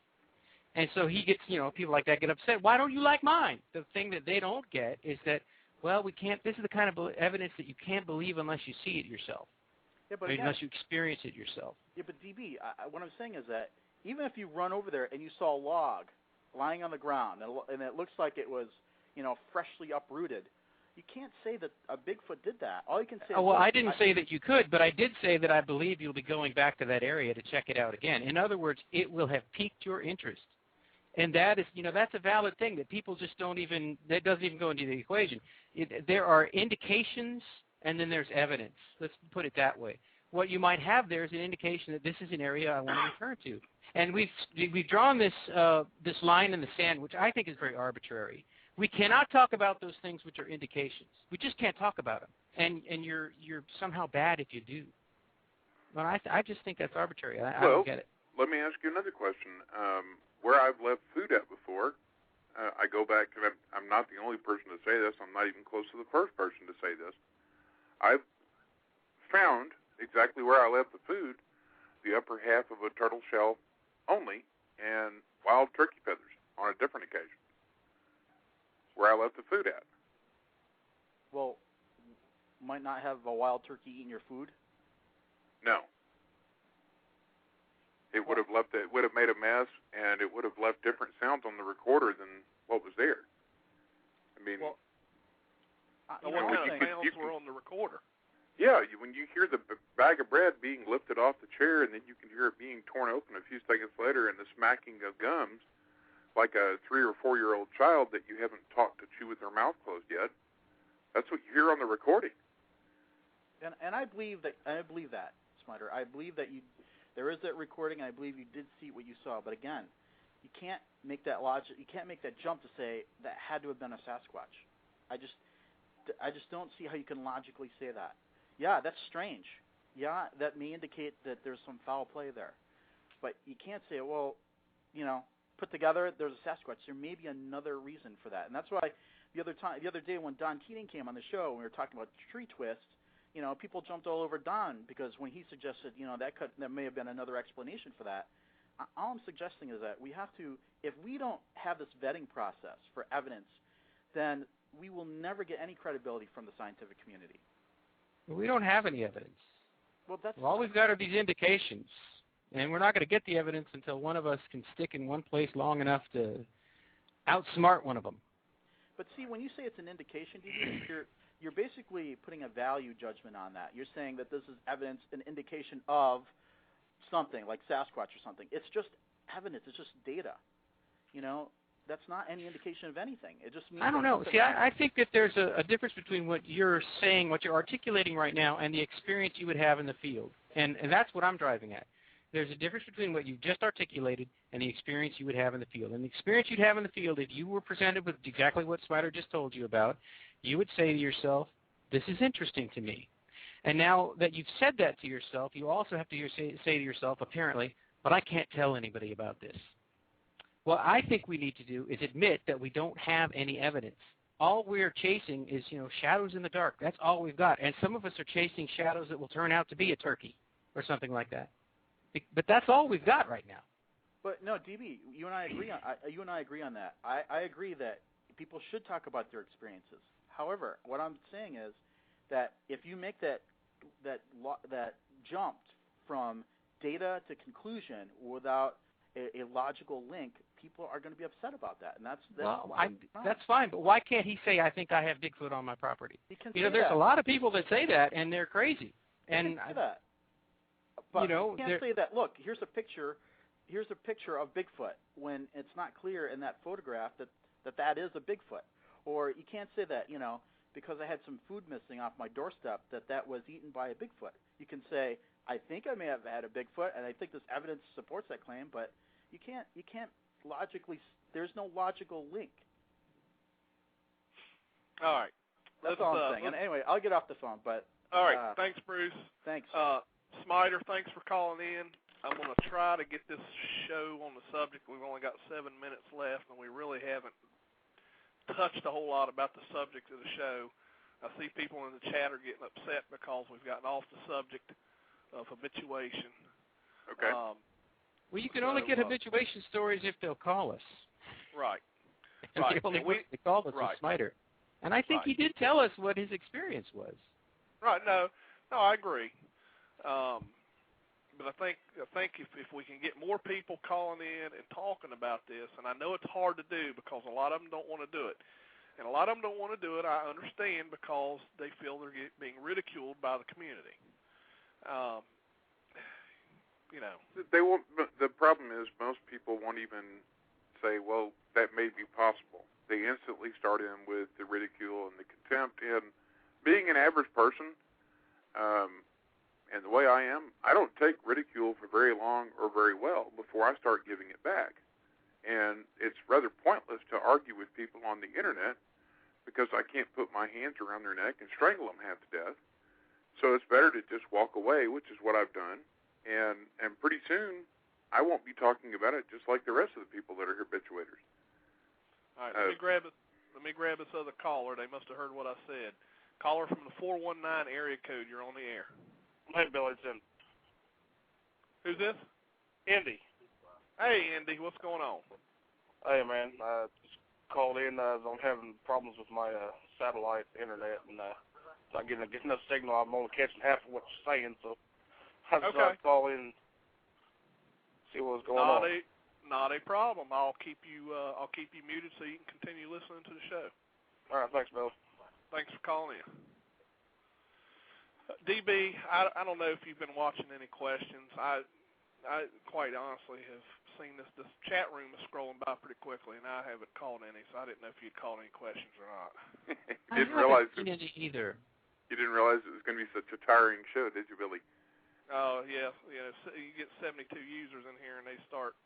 Speaker 4: And so he gets, people like that get upset. Why don't you like mine? The thing that they don't get is that, well, we can't, this is the kind of evidence that you can't believe unless you see it yourself.
Speaker 9: Yeah, but
Speaker 4: unless you experience it yourself.
Speaker 9: Yeah, but DB, what I'm saying is that even if you run over there and you saw a log lying on the ground and it looks like it was, freshly uprooted, you can't say that a Bigfoot did that. All you can say.
Speaker 4: Well, I didn't say that you could, but I did say that I believe you'll be going back to that area to check it out again. In other words, it will have piqued your interest, and that is, that's a valid thing that people just don't even. That doesn't even go into the equation. There are indications, and then there's evidence. Let's put it that way. What you might have there is an indication that this is an area I want to return to, and we've drawn this this line in the sand, which I think is very arbitrary. We cannot talk about those things which are indications. We just can't talk about them. And you're somehow bad if you do. But I just think that's arbitrary. I don't get it.
Speaker 7: Let me ask you another question. Where I've left food at before, I go back, and I'm not the only person to say this. I'm not even close to the first person to say this. I've found exactly where I left the food, the upper half of a turtle shell only, and wild turkey feathers on a different occasion. Where I left the food at.
Speaker 9: Well, might not have a wild turkey eating your food?
Speaker 7: No. It would have left. It would have made a mess, and it would have left different sounds on the recorder than what was there. I mean,
Speaker 3: what kind of sounds were on the recorder?
Speaker 7: Yeah, when you hear the bag of bread being lifted off the chair, and then you can hear it being torn open a few seconds later, and the smacking of gums, like a 3 or 4 year old child that you haven't taught to chew with their mouth closed yet. That's what you hear on the recording.
Speaker 9: And I believe that. Smider. I believe that there is that recording, and I believe you did see what you saw. But again, you can't make that jump to say that had to have been a Sasquatch. I just don't see how you can logically say that. Yeah, that's strange. Yeah, that may indicate that there's some foul play there. But you can't say, well, put together, there's a Sasquatch. There may be another reason for that. And that's why the other day when Don Keating came on the show and we were talking about tree twist, people jumped all over Don because when he suggested, that may have been another explanation for that. All I'm suggesting is that we have to, if we don't have this vetting process for evidence, then we will never get any credibility from the scientific community.
Speaker 4: We don't have any evidence.
Speaker 9: Well,
Speaker 4: all we've got are these indications, and we're not going to get the evidence until one of us can stick in one place long enough to outsmart one of them.
Speaker 9: But see, when you say it's an indication, you're basically putting a value judgment on that. You're saying that this is evidence, an indication of something, like Sasquatch or something. It's just evidence. It's just data. That's not any indication of anything. It just means... I
Speaker 4: don't know. See, I think that there's a difference between what you're saying, what you're articulating right now, and the experience you would have in the field. And that's what I'm driving at. There's a difference between what you just articulated and the experience you would have in the field. And the experience you'd have in the field, if you were presented with exactly what Spider just told you about, you would say to yourself, this is interesting to me. And now that you've said that to yourself, you also have to say to yourself, apparently, but I can't tell anybody about this. What I think we need to do is admit that we don't have any evidence. All we're chasing is, shadows in the dark. That's all we've got. And some of us are chasing shadows that will turn out to be a turkey or something like that. But that's all we've got right now.
Speaker 9: But no, DB, you and I agree on that. I agree that people should talk about their experiences. However, what I'm saying is that if you make that jump from data to conclusion without a logical link, people are going to be upset about that, and
Speaker 4: that's fine. But why can't he say, "I think I have Bigfoot on my property"? There's a lot of people that say that, and they're crazy.
Speaker 9: And say that. But you can't say that. Look, here's a picture of Bigfoot when it's not clear in that photograph that is a Bigfoot. Or you can't say that because I had some food missing off my doorstep that was eaten by a Bigfoot. You can say, I think I may have had a Bigfoot, and I think this evidence supports that claim, but you can't logically. There's no logical link.
Speaker 3: All right.
Speaker 9: That's all I'm saying. And anyway, I'll get off the phone. But
Speaker 3: all right. Thanks, Bruce.
Speaker 9: Thanks.
Speaker 3: Smiter, thanks for calling in. I'm going to try to get this show on the subject. We've only got 7 minutes left, and we really haven't touched a whole lot about the subject of the show. I see people in the chat are getting upset because we've gotten off the subject of habituation.
Speaker 7: Okay.
Speaker 4: Well, you can only get habituation stories if they'll call us.
Speaker 3: Right.
Speaker 4: And
Speaker 3: right.
Speaker 4: They called us a Smiter. And I think he did tell us what his experience was.
Speaker 3: Right. No, I agree. But I think if we can get more people calling in and talking about this, and I know it's hard to do because a lot of them don't want to do it. And a lot of them don't want to do it, I understand, because they feel they're being ridiculed by the community.
Speaker 7: They won't. The problem is most people won't even say, well, that may be possible. They instantly start in with the ridicule and the contempt. And being an average person, and the way I am, I don't take ridicule for very long or very well before I start giving it back. And it's rather pointless to argue with people on the internet because I can't put my hands around their neck and strangle them half to death. So it's better to just walk away, which is what I've done. And pretty soon, I won't be talking about it just like the rest of the people that are habituators.
Speaker 3: All right, let me grab this other caller. They must have heard what I said. Caller from the 419 area code. You're on the air.
Speaker 10: Hey, Bill, it's Indy.
Speaker 3: Who's this?
Speaker 10: Indy.
Speaker 3: Hey, Indy, what's going on?
Speaker 10: Hey, man, I just called in. I'm having problems with my satellite internet, and not getting enough signal. I'm only catching half of what you're saying, so I just call in and see what's going on.
Speaker 3: Not a problem. I'll keep you muted so you can continue listening to the show.
Speaker 10: All right, thanks, Bill.
Speaker 3: Thanks for calling in. DB, I don't know if you've been watching any questions. I quite honestly have seen this chat room is scrolling by pretty quickly, and I haven't called any, so I didn't know if you'd called any questions or not.
Speaker 4: I haven't seen any either.
Speaker 7: You didn't realize it was going to be such a tiring show, did you, Billy?
Speaker 3: Oh, yeah. So you get 72 users in here, and they start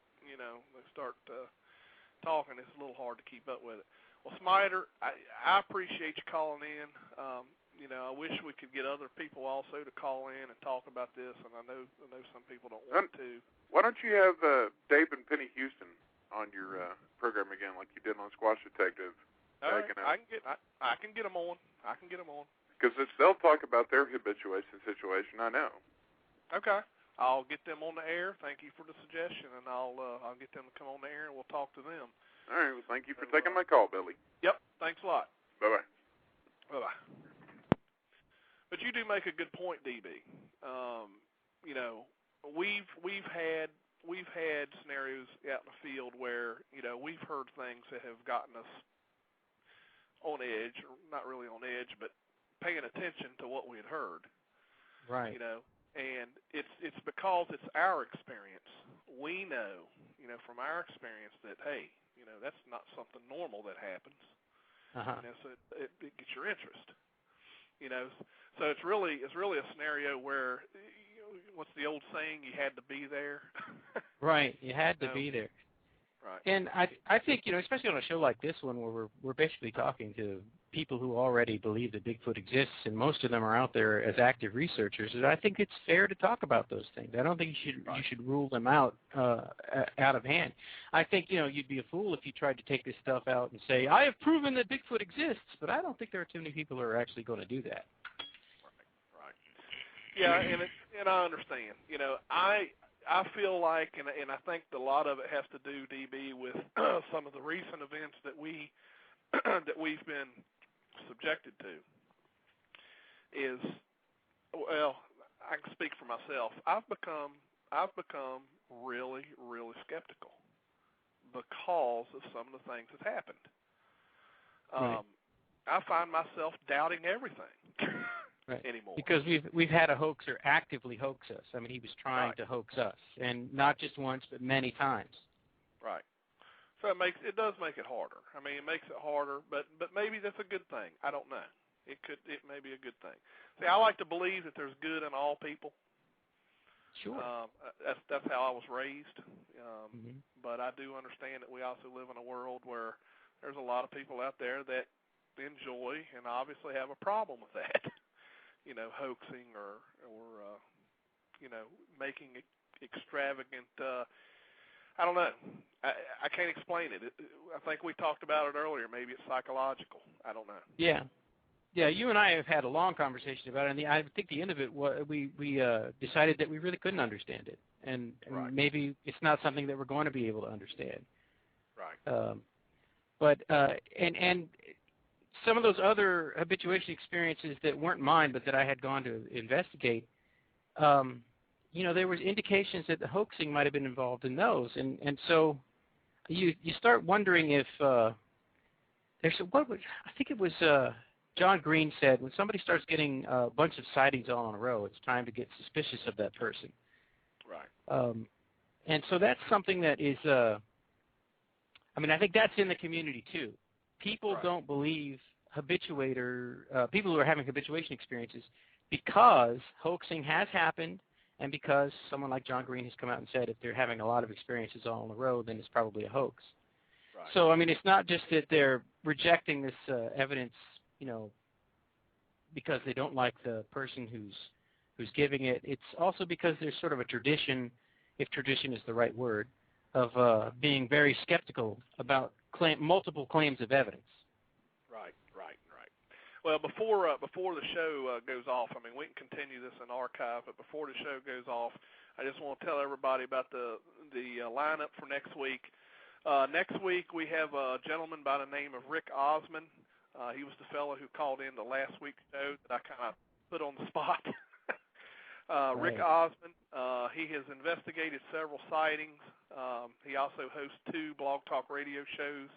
Speaker 3: talking. It's a little hard to keep up with it. Well, Smiter, I appreciate you calling in. I wish we could get other people also to call in and talk about this, and I know some people don't want to.
Speaker 7: Why don't you have Dave and Penny Houston on your program again, like you did on Squash Detective?
Speaker 3: All right, I can get them on.
Speaker 7: Because they'll talk about their habituation situation. I know.
Speaker 3: Okay, I'll get them on the air. Thank you for the suggestion, and I'll get them to come on the air and we'll talk to them.
Speaker 7: All right. Well, thank you for taking my call, Billy.
Speaker 3: Yep. Thanks a lot.
Speaker 7: Bye bye.
Speaker 3: Bye bye. But you do make a good point, DB. We've had scenarios out in the field where we've heard things that have gotten us on edge, or not really on edge, but paying attention to what we had heard.
Speaker 4: Right.
Speaker 3: And it's because it's our experience. We know, from our experience that that's not something normal that happens. So it gets your interest. So it's really a scenario where what's the old saying? You had to be there.
Speaker 4: Right, you had to be there.
Speaker 3: Right.
Speaker 4: And I think especially on a show like this one where we're basically talking to people who already believe that Bigfoot exists, and most of them are out there as active researchers, I think it's fair to talk about those things. I don't think you should rule them out of hand. I think you'd be a fool if you tried to take this stuff out and say, I have proven that Bigfoot exists, but I don't think there are too many people who are actually going to do that.
Speaker 3: Right. Yeah, and I understand. I feel like, and I think a lot of it has to do, DB, with some of the recent events that we've been subjected to. I can speak for myself. I've become really, really skeptical because of some of the things that happened.
Speaker 4: Right.
Speaker 3: I find myself doubting everything.
Speaker 4: Right.
Speaker 3: Anymore.
Speaker 4: Because we've had a hoaxer actively hoax us. I mean, he was trying to hoax us, and not just once, but many times.
Speaker 3: Right. So it does make it harder. I mean, it makes it harder, but maybe that's a good thing. I don't know. It may be a good thing. See, I like to believe that there's good in all people.
Speaker 4: Sure.
Speaker 3: That's how I was raised. But I do understand that we also live in a world where there's a lot of people out there that enjoy and obviously have a problem with that. Hoaxing or making extravagant. I don't know. I can't explain it. I think we talked about it earlier. Maybe it's psychological. I don't know.
Speaker 4: Yeah. You and I have had a long conversation about it, and I think the end of it was we decided that we really couldn't understand it, and maybe it's not something that we're going to be able to understand.
Speaker 3: Right.
Speaker 4: But some of those other habituation experiences that weren't mine, but that I had gone to investigate, there was indications that the hoaxing might have been involved in those, and so you start wondering if I think it was John Green said, when somebody starts getting a bunch of sightings all in a row, it's time to get suspicious of that person.
Speaker 3: Right.
Speaker 4: And so that's something that is, I think that's in the community too. People don't believe people who are having habituation experiences because hoaxing has happened, and because someone like John Green has come out and said if they're having a lot of experiences all in a row, then it's probably a hoax.
Speaker 3: Right.
Speaker 4: So, it's not just that they're rejecting this evidence, because they don't like the person who's giving it. It's also because there's sort of a tradition, if tradition is the right word, of being very skeptical about multiple claims of evidence. Right.
Speaker 3: Well, before the show goes off, we can continue this in archive, but before the show goes off, I just want to tell everybody about the lineup for next week. Next week we have a gentleman by the name of Rick Osmond. He was the fellow who called in the last week's show that I kind of put on the spot. Rick Osmond, he has investigated several sightings. He also hosts 2 Blog Talk Radio shows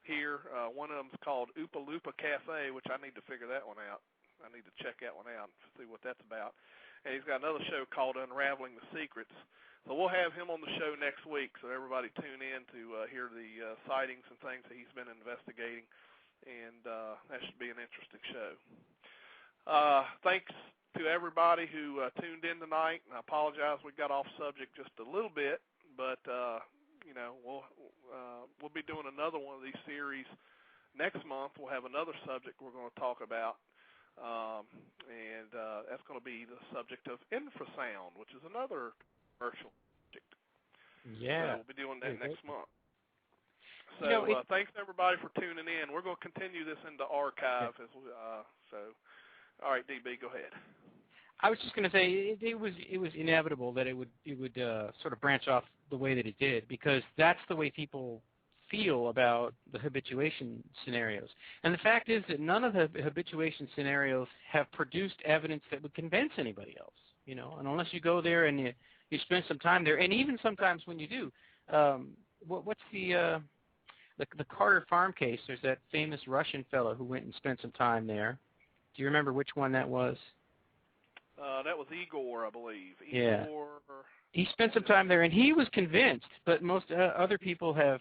Speaker 3: here. One of them is called Oopa Loopa Cafe, which I need to figure that one out. I need to check that one out and see what that's about. And he's got another show called Unraveling the Secrets. So we'll have him on the show next week, so everybody tune in to hear the sightings and things that he's been investigating. And that should be an interesting show. Thanks to everybody who tuned in tonight, and I apologize we got off subject just a little bit, but we'll be doing another one of these series next month. We'll have another subject we're going to talk about, and that's going to be the subject of infrasound, which is another commercial subject.
Speaker 4: Yeah.
Speaker 3: So we'll be doing that next month. So thanks everybody for tuning in. We're going to continue this into archive all right, DB, go ahead.
Speaker 4: I was just going to say it was inevitable that it would sort of branch off the way that it did, because that's the way people feel about the habituation scenarios. And the fact is that none of the habituation scenarios have produced evidence that would convince anybody else. And unless you go there and you spend some time there, and even sometimes when you do, what's the Carter Farm case? There's that famous Russian fellow who went and spent some time there. Do you remember which one that was?
Speaker 3: That was Igor, I believe.
Speaker 4: Yeah.
Speaker 3: Igor.
Speaker 4: He spent some time there, and he was convinced. But most other people have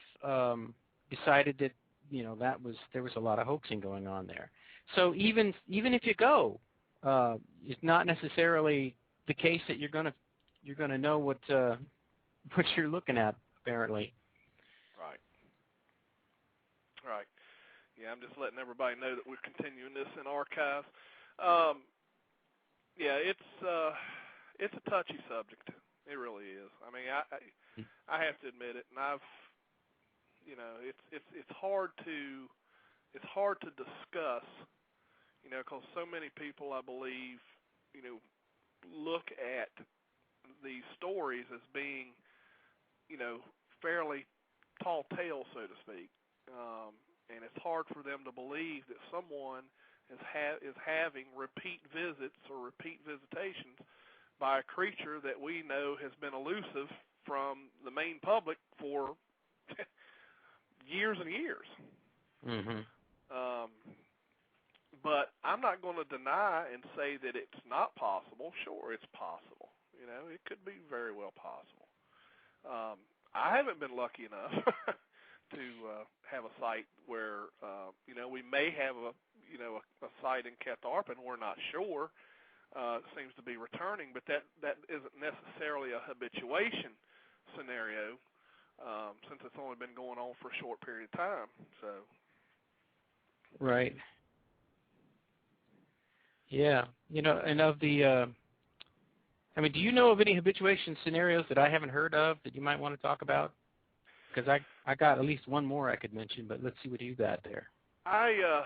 Speaker 4: decided that there was a lot of hoaxing going on there. So even if you go, it's not necessarily the case that you're gonna know what you're looking at. Apparently.
Speaker 3: Right. Yeah, I'm just letting everybody know that we're continuing this in archives. It's a touchy subject. It really is. I mean, I have to admit it, and it's hard to discuss, because so many people, I believe, look at these stories as being, fairly tall tales, so to speak. And it's hard for them to believe that someone is having repeat visits or repeat visitations by a creature that we know has been elusive from the main public for years and years.
Speaker 4: Mm-hmm.
Speaker 3: But I'm not going to deny and say that it's not possible. Sure, it's possible. It could be very well possible. I haven't been lucky enough to have a site where we may have a site in Catharpin. We're not sure. It seems to be returning, but that isn't necessarily a habituation scenario, since it's only been going on for a short period of time. So.
Speaker 4: Right. Yeah. And of the, do you know of any habituation scenarios that I haven't heard of that you might want to talk about? Because I got at least one more I could mention, but let's see what you got there.
Speaker 3: I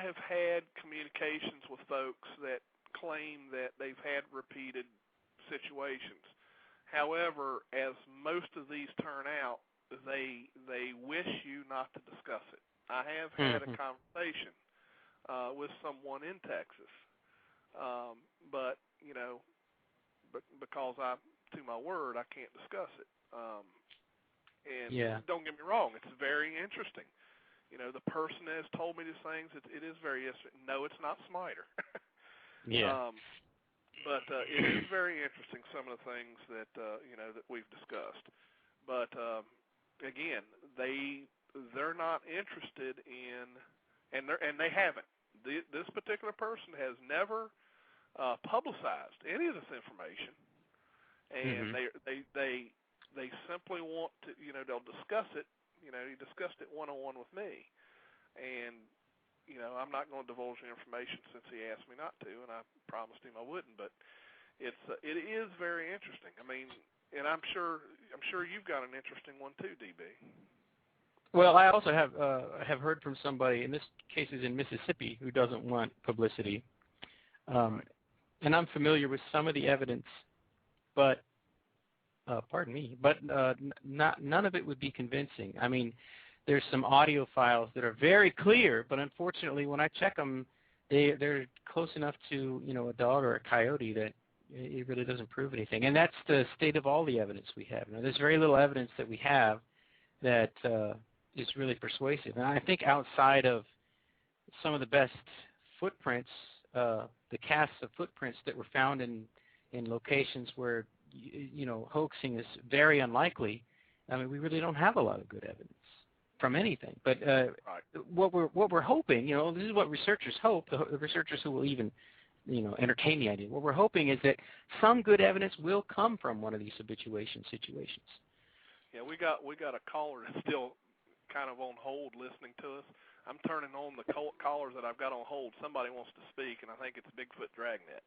Speaker 3: have had communications with folks that claim that they've had repeated situations. However, as most of these turn out, they wish you not to discuss it. I have had a conversation with someone in Texas, but because to my word, I can't discuss it. Don't get me wrong, it's very interesting. The person has told me these things. It is very interesting. No, it's not Smiter. But it is very interesting, some of the things that that we've discussed. But again, they're not interested in, and they haven't. This particular person has never publicized any of this information, and they simply want to, they'll discuss it. He discussed it one-on-one with me, and I'm not going to divulge the information since he asked me not to, and I promised him I wouldn't. But it is very interesting. And I'm sure you've got an interesting one too, DB.
Speaker 4: Well, I also have heard from somebody, in this case is in Mississippi, who doesn't want publicity, and I'm familiar with some of the evidence, but none of it would be convincing. There's some audio files that are very clear, but unfortunately, when I check them, they're close enough to a dog or a coyote that it really doesn't prove anything. And that's the state of all the evidence we have. There's very little evidence that we have that is really persuasive. And I think outside of some of the best footprints, the casts of footprints that were found in locations where hoaxing is very unlikely, we really don't have a lot of good evidence from anything. But what we're hoping, this is what researchers hope, the researchers who will even entertain the idea. What we're hoping is that some good evidence will come from one of these habituation situations.
Speaker 3: Yeah, we got a caller that's still kind of on hold listening to us. I'm turning on the callers that I've got on hold. Somebody wants to speak, and I think it's Bigfoot Dragnet.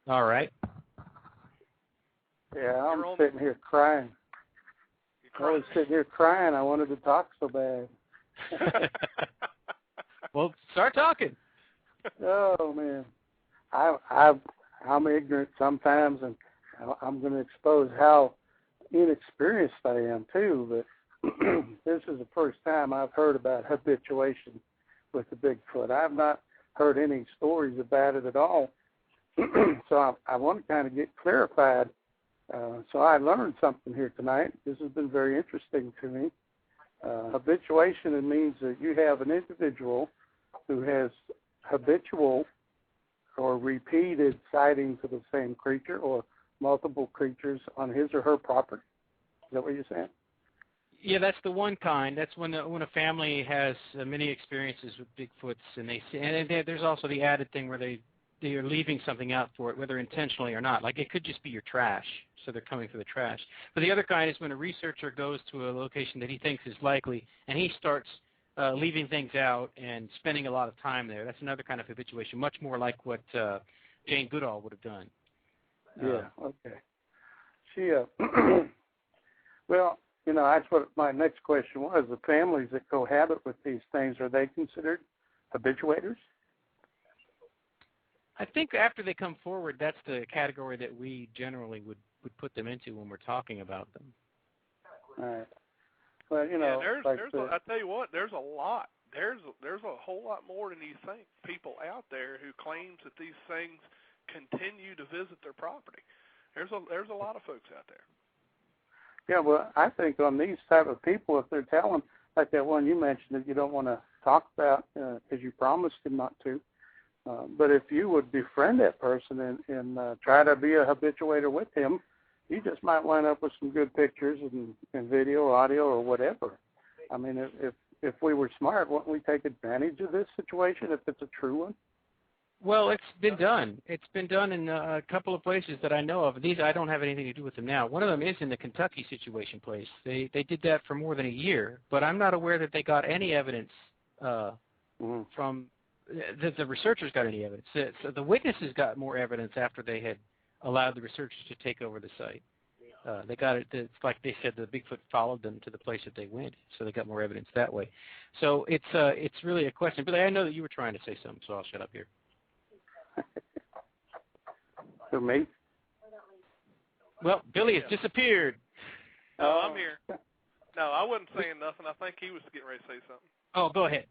Speaker 4: All right.
Speaker 5: Yeah, I'm sitting here crying. I was sitting here crying. I wanted to talk so bad.
Speaker 4: Well, start talking.
Speaker 5: Oh man, I'm ignorant sometimes, and I'm going to expose how inexperienced I am too. But this is the first time I've heard about habituation with the Bigfoot. I've not heard any stories about it at all. So I want to kind of get clarified. So I learned something here tonight. This has been very interesting to me. Habituation, it means that you have an individual who has habitual or repeated sightings of the same creature or multiple creatures on his or her property. Is that what you're saying?
Speaker 4: Yeah, that's the one kind. That's when a family has many experiences with Bigfoots, and there's also the added thing where they are leaving something out for it, whether intentionally or not. Like it could just be your trash, so they're coming for the trash. But the other kind is when a researcher goes to a location that he thinks is likely, and he starts leaving things out and spending a lot of time there. That's another kind of habituation, much more like what Jane Goodall would have done.
Speaker 5: Yeah, okay. She, well, that's what my next question was. The families that cohabit with these things, are they considered habituators?
Speaker 4: I think after they come forward, that's the category that we generally would put them into when we're talking about them.
Speaker 5: All right. Well,
Speaker 3: I tell you what, there's a lot. There's a whole lot more than you think. People out there who claims that these things continue to visit their property. There's a lot of folks out there.
Speaker 5: Yeah, well, I think on these type of people, if they're telling, like that one you mentioned that you don't want to talk about because you promised him not to, but if you would befriend that person and try to be a habituator with him, you just might wind up with some good pictures and video, audio, or whatever. I mean, if we were smart, wouldn't we take advantage of this situation if it's a true one?
Speaker 4: Well, it's been done. It's been done in a couple of places that I know of. These I don't have anything to do with them now. One of them is in the Kentucky situation place. They did that for more than a year, but I'm not aware that they got any evidence from that the researchers got any evidence. So the witnesses got more evidence after they had allowed the researchers to take over the site. They got it. It's like they said, the Bigfoot followed them to the place that they went, so they got more evidence that way. So it's really a question. But I know that you were trying to say something, so I'll shut up here.
Speaker 5: Who, me?
Speaker 4: Well, Billy has disappeared.
Speaker 3: No, I'm here. No, I wasn't saying nothing. I think he was getting ready to say something.
Speaker 4: Oh, go ahead.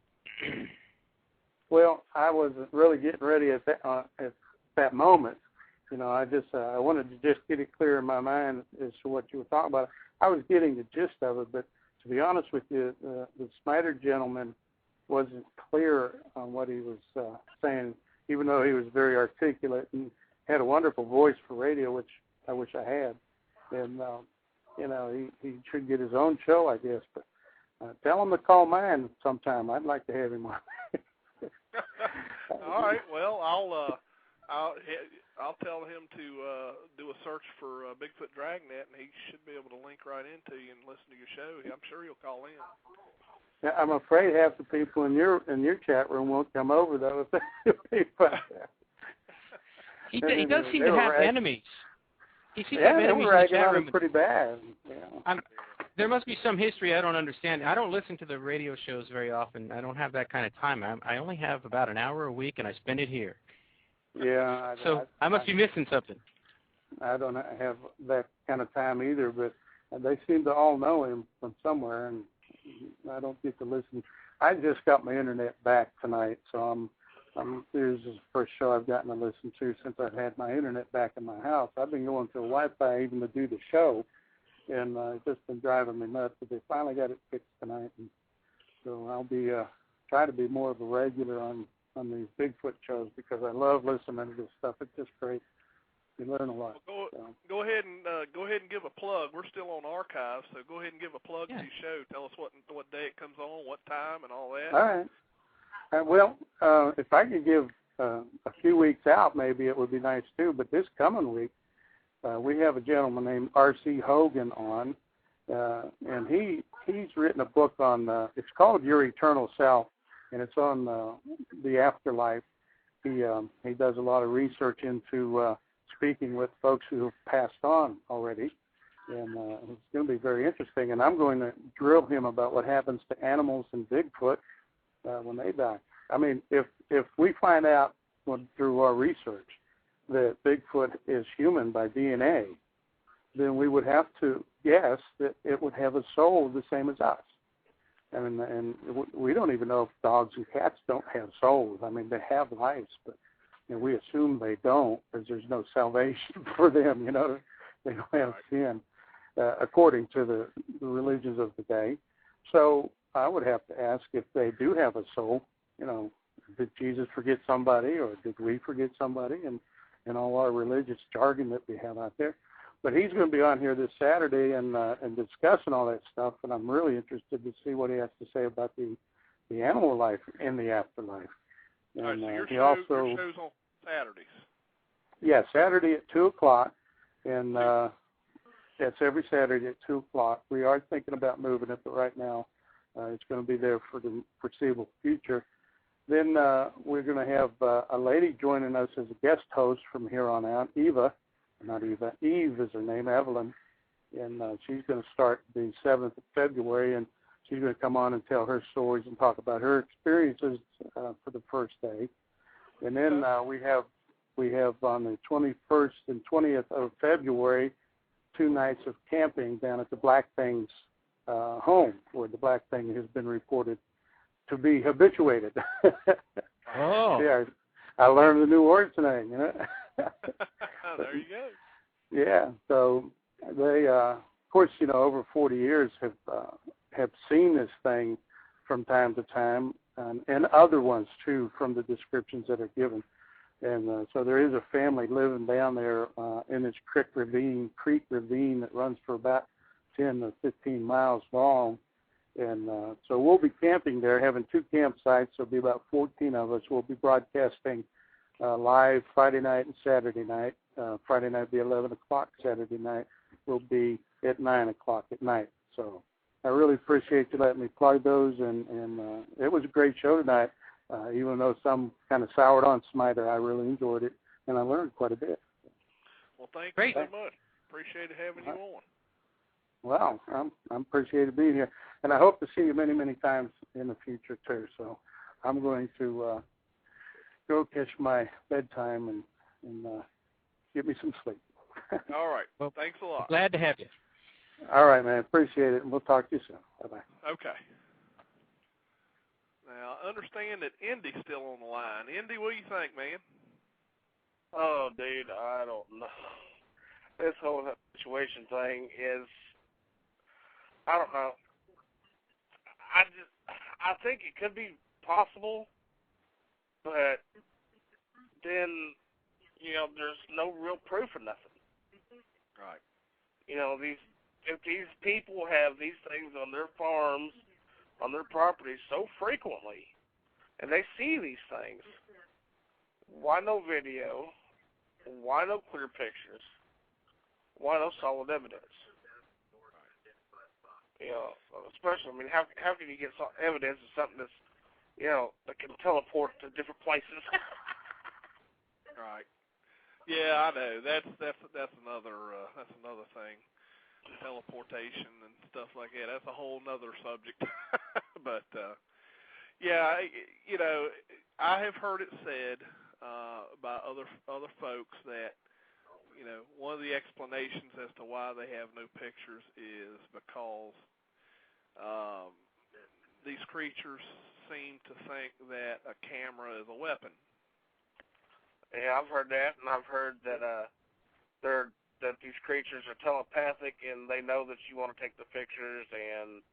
Speaker 5: Well, I wasn't really getting ready at that moment. I wanted to just get it clear in my mind as to what you were talking about. I was getting the gist of it, but to be honest with you, the Snyder gentleman wasn't clear on what he was saying, even though he was very articulate and had a wonderful voice for radio, which I wish I had. And, he should get his own show, I guess. But tell him to call mine sometime. I'd like to have him on.
Speaker 3: All right. Well, I'll tell him to do a search for Bigfoot Dragnet, and he should be able to link right into you and listen to your show. I'm sure he'll call in.
Speaker 5: Yeah, I'm afraid half the people in your chat room won't come over though.
Speaker 4: He does seem to have enemies. He seems to have
Speaker 5: they
Speaker 4: enemies
Speaker 5: were
Speaker 4: in the chat room.
Speaker 5: pretty bad. Yeah.
Speaker 4: There must be some history I don't understand. I don't listen to the radio shows very often. I don't have that kind of time. I only have about an hour a week, and I spend it here.
Speaker 5: Yeah.
Speaker 4: I must be missing something.
Speaker 5: I don't have that kind of time either, but they seem to all know him from somewhere, and I don't get to listen. I just got my internet back tonight, so this is the first show I've gotten to listen to since I've had my internet back in my house. I've been going to Wi-Fi even to do the show, and it's just been driving me nuts. But they finally got it fixed tonight, and so I'll be try to be more of a regular on these Bigfoot shows because I love listening to this stuff. It's just great. You learn a lot.
Speaker 3: Well, go ahead and give a plug. We're still on archives, so go ahead and give a plug to your show. Tell us what day it comes on, what time, and all that.
Speaker 5: All right. Well, if I could give a few weeks out, maybe it would be nice too. But this coming week, we have a gentleman named R.C. Hogan on, and he's written a book on, it's called Your Eternal Self, and it's on the afterlife. He does a lot of research into speaking with folks who have passed on already, and it's going to be very interesting. And I'm going to drill him about what happens to animals and Bigfoot when they die. I mean, if we find out through our research that Bigfoot is human by DNA, then we would have to guess that it would have a soul the same as us. And we don't even know if dogs and cats don't have souls. I mean, they have lives, but we assume they don't because there's no salvation for them. They don't have sin, according to the religions of the day. So I would have to ask if they do have a soul. Did Jesus forget somebody, or did we forget somebody? And all our religious jargon that we have out there. But he's going to be on here this Saturday and discussing all that stuff, and I'm really interested to see what he has to say about the animal life in the afterlife. And,
Speaker 3: all right, so your show's on Saturdays.
Speaker 5: Yeah, Saturday at 2 o'clock, and that's every Saturday at 2 o'clock. We are thinking about moving it, but right now it's going to be there for the foreseeable future. Then we're going to have a lady joining us as a guest host from here on out, Eve is her name, Evelyn, and she's going to start the 7th of February, and she's going to come on and tell her stories and talk about her experiences for the first day. And then we have on the 21st and 20th of February 2 nights of camping down at the Black Thing's home, where the Black Thing has been reported to be habituated.
Speaker 4: Oh.
Speaker 5: Yeah, I learned a new word today,
Speaker 3: There you go.
Speaker 5: Yeah, so they, of course, over 40 years have seen this thing from time to time, and other ones too from the descriptions that are given. And so there is a family living down there in this creek ravine that runs for about 10 to 15 miles long. And so we'll be camping there, having 2 campsites. There'll be about 14 of us. We'll be broadcasting live Friday night and Saturday night. Friday night will be 11 o'clock. Saturday night will be at 9 o'clock at night. So I really appreciate you letting me plug those. And it was a great show tonight. Even though some kind of soured on Smiter, I really enjoyed it, and I learned quite a bit.
Speaker 3: Well, thank you so much. Appreciate having you on.
Speaker 5: Well, I'm appreciated being here, and I hope to see you many, many times in the future too. So I'm going to go catch my bedtime and get me some sleep.
Speaker 3: All right. Well, thanks a lot.
Speaker 4: Glad to have you.
Speaker 5: All right, man. Appreciate it, and we'll talk to you soon. Bye-bye.
Speaker 3: Okay. Now, I understand that Indy's still on the line. Indy, what do you think, man?
Speaker 10: Oh, dude, I don't know. This whole situation thing is, I don't know. I think it could be possible, but then, there's no real proof of nothing.
Speaker 3: Right.
Speaker 10: If these people have these things on their farms, on their properties so frequently, and they see these things, why no video? Why no clear pictures? Why no solid evidence? Especially, how can you get evidence of something that's, that can teleport to different places?
Speaker 3: Right. Yeah, I know. That's another thing. Teleportation and stuff like that. That's a whole nother subject. But yeah, I have heard it said by other folks that one of the explanations as to why they have no pictures is because these creatures seem to think that a camera is a weapon.
Speaker 10: Yeah, I've heard that, and I've heard that that these creatures are telepathic and they know that you want to take the pictures, and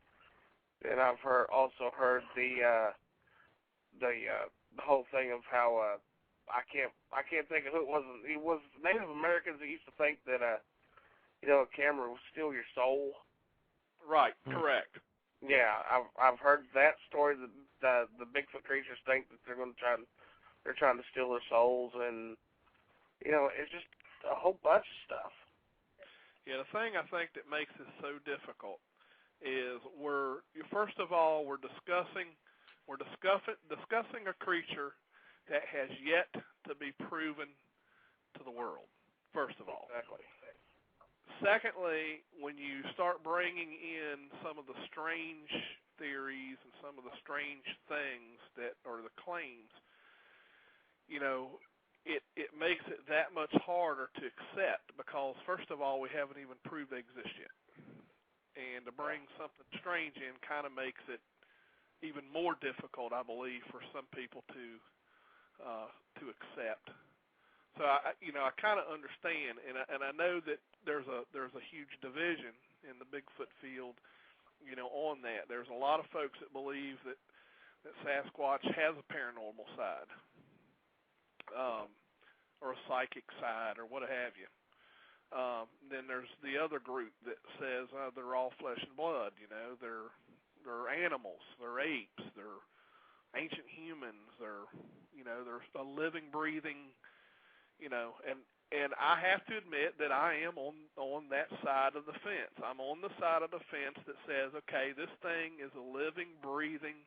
Speaker 10: I've also heard the whole thing of how I can't think of who it was. It was Native Americans that used to think that a camera would steal your soul.
Speaker 3: Right. Correct.
Speaker 10: Yeah, I've heard that story. That the Bigfoot creatures think that they're going to try and they're trying to steal their souls, and it's just a whole bunch of stuff.
Speaker 3: Yeah, the thing I think that makes this so difficult is first of all we're discussing a creature that has yet to be proven to the world. First of all.
Speaker 10: Exactly.
Speaker 3: Secondly, when you start bringing in some of the strange theories and some of the strange things that are the claims, it makes it that much harder to accept because, first of all, we haven't even proved they exist yet. And to bring something strange in kind of makes it even more difficult, I believe, for some people to accept. So I kind of understand, and I know that there's a huge division in the Bigfoot field, on that. There's a lot of folks that believe that Sasquatch has a paranormal side, or a psychic side, or what have you. Then there's the other group that says they're all flesh and blood. They're animals, they're apes, they're ancient humans, they're a living, breathing. And I have to admit that I am on that side of the fence. I'm on the side of the fence that says, okay, this thing is a living, breathing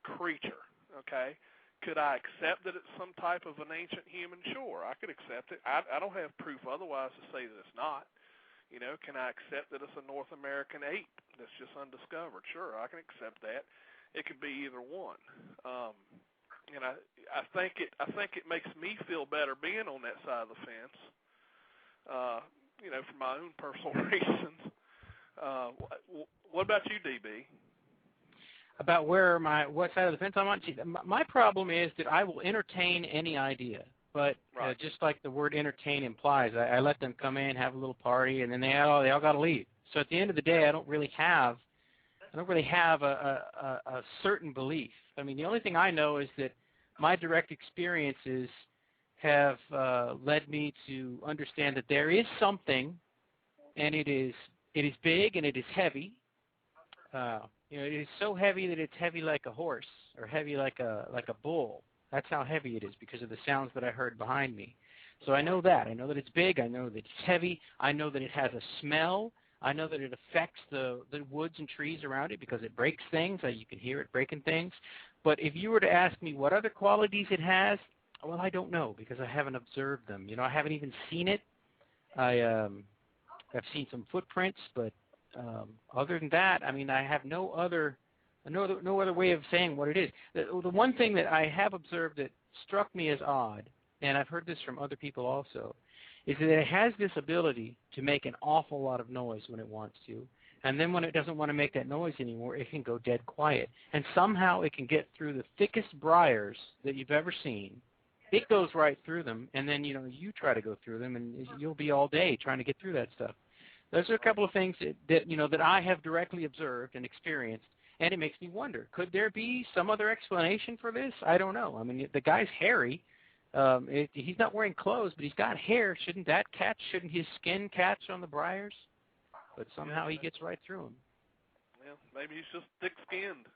Speaker 3: creature, okay? Could I accept that it's some type of an ancient human? Sure, I could accept it. I don't have proof otherwise to say that it's not. Can I accept that it's a North American ape that's just undiscovered? Sure, I can accept that. It could be either one. And I think it makes me feel better being on that side of the fence, for my own personal reasons. What about you, DB?
Speaker 4: About what side of the fence I'm on? My problem is that I will entertain any idea, but
Speaker 3: right.
Speaker 4: Just like the word entertain implies, I let them come in, have a little party, and then they all got to leave. So at the end of the day, I don't really have a certain belief. I mean, the only thing I know is that my direct experiences have led me to understand that there is something, and it is big and it is heavy. It is so heavy that it's heavy like a horse or heavy like a bull. That's how heavy it is because of the sounds that I heard behind me. So I know that. I know that it's big. I know that it's heavy. I know that it has a smell. I know that it affects the woods and trees around it because it breaks things. You can hear it breaking things. But if you were to ask me what other qualities it has, well, I don't know because I haven't observed them. I haven't even seen it. I've seen some footprints, but other than that, I mean, I have no other way of saying what it is. The one thing that I have observed that struck me as odd, and I've heard this from other people also, is that it has this ability to make an awful lot of noise when it wants to, and then when it doesn't want to make that noise anymore, it can go dead quiet. And somehow it can get through the thickest briars that you've ever seen. It goes right through them, and then, you try to go through them, and you'll be all day trying to get through that stuff. Those are a couple of things that I have directly observed and experienced, and it makes me wonder, could there be some other explanation for this? I don't know. I mean, the guy's hairy. He's not wearing clothes, but he's got hair. Shouldn't his skin catch on the briars? But somehow he gets right through them.
Speaker 3: Yeah, maybe he's just thick-skinned.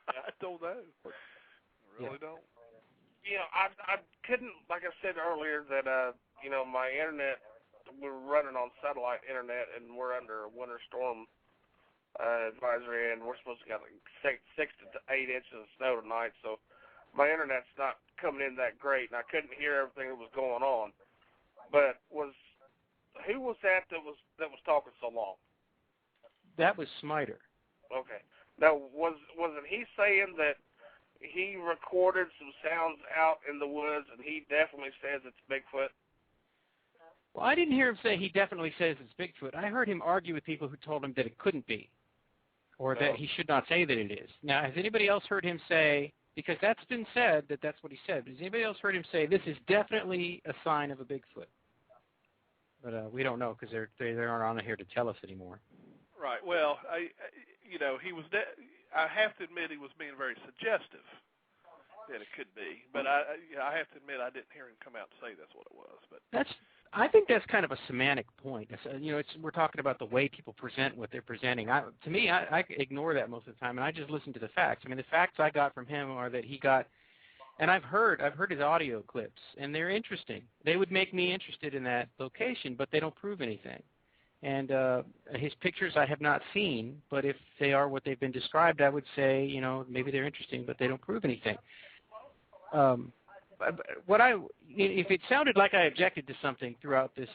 Speaker 3: I don't know. I really don't.
Speaker 10: I couldn't, like I said earlier, that my internet, we're running on satellite internet, and we're under a winter storm advisory, and we're supposed to get like 6 to 8 inches of snow tonight, so my internet's not coming in that great, and I couldn't hear everything that was going on. But who was that was talking so long?
Speaker 4: That was Smiter.
Speaker 10: Okay. Now, wasn't he saying that he recorded some sounds out in the woods, and he definitely says it's Bigfoot?
Speaker 4: Well, I didn't hear him say he definitely says it's Bigfoot. I heard him argue with people who told him that it couldn't be, or that he should not say that it is. Now, has anybody else heard him say, because that's been said that that's what he said, but has anybody else heard him say this is definitely a sign of a Bigfoot? But we don't know because they aren't on here to tell us anymore.
Speaker 3: Right. Well, he was. I have to admit he was being very suggestive that it could be, but I have to admit I didn't hear him come out and say that's what it was. But
Speaker 4: I think that's kind of a semantic point. We're talking about the way people present what they're presenting. To me, I ignore that most of the time, and I just listen to the facts. I mean, the facts I got from him are that he got And I've heard his audio clips, and they're interesting. They would make me interested in that location, but they don't prove anything. And his pictures I have not seen, but if they are what they've been described, I would say, you know, maybe they're interesting, but they don't prove anything. If it sounded like I objected to something throughout this,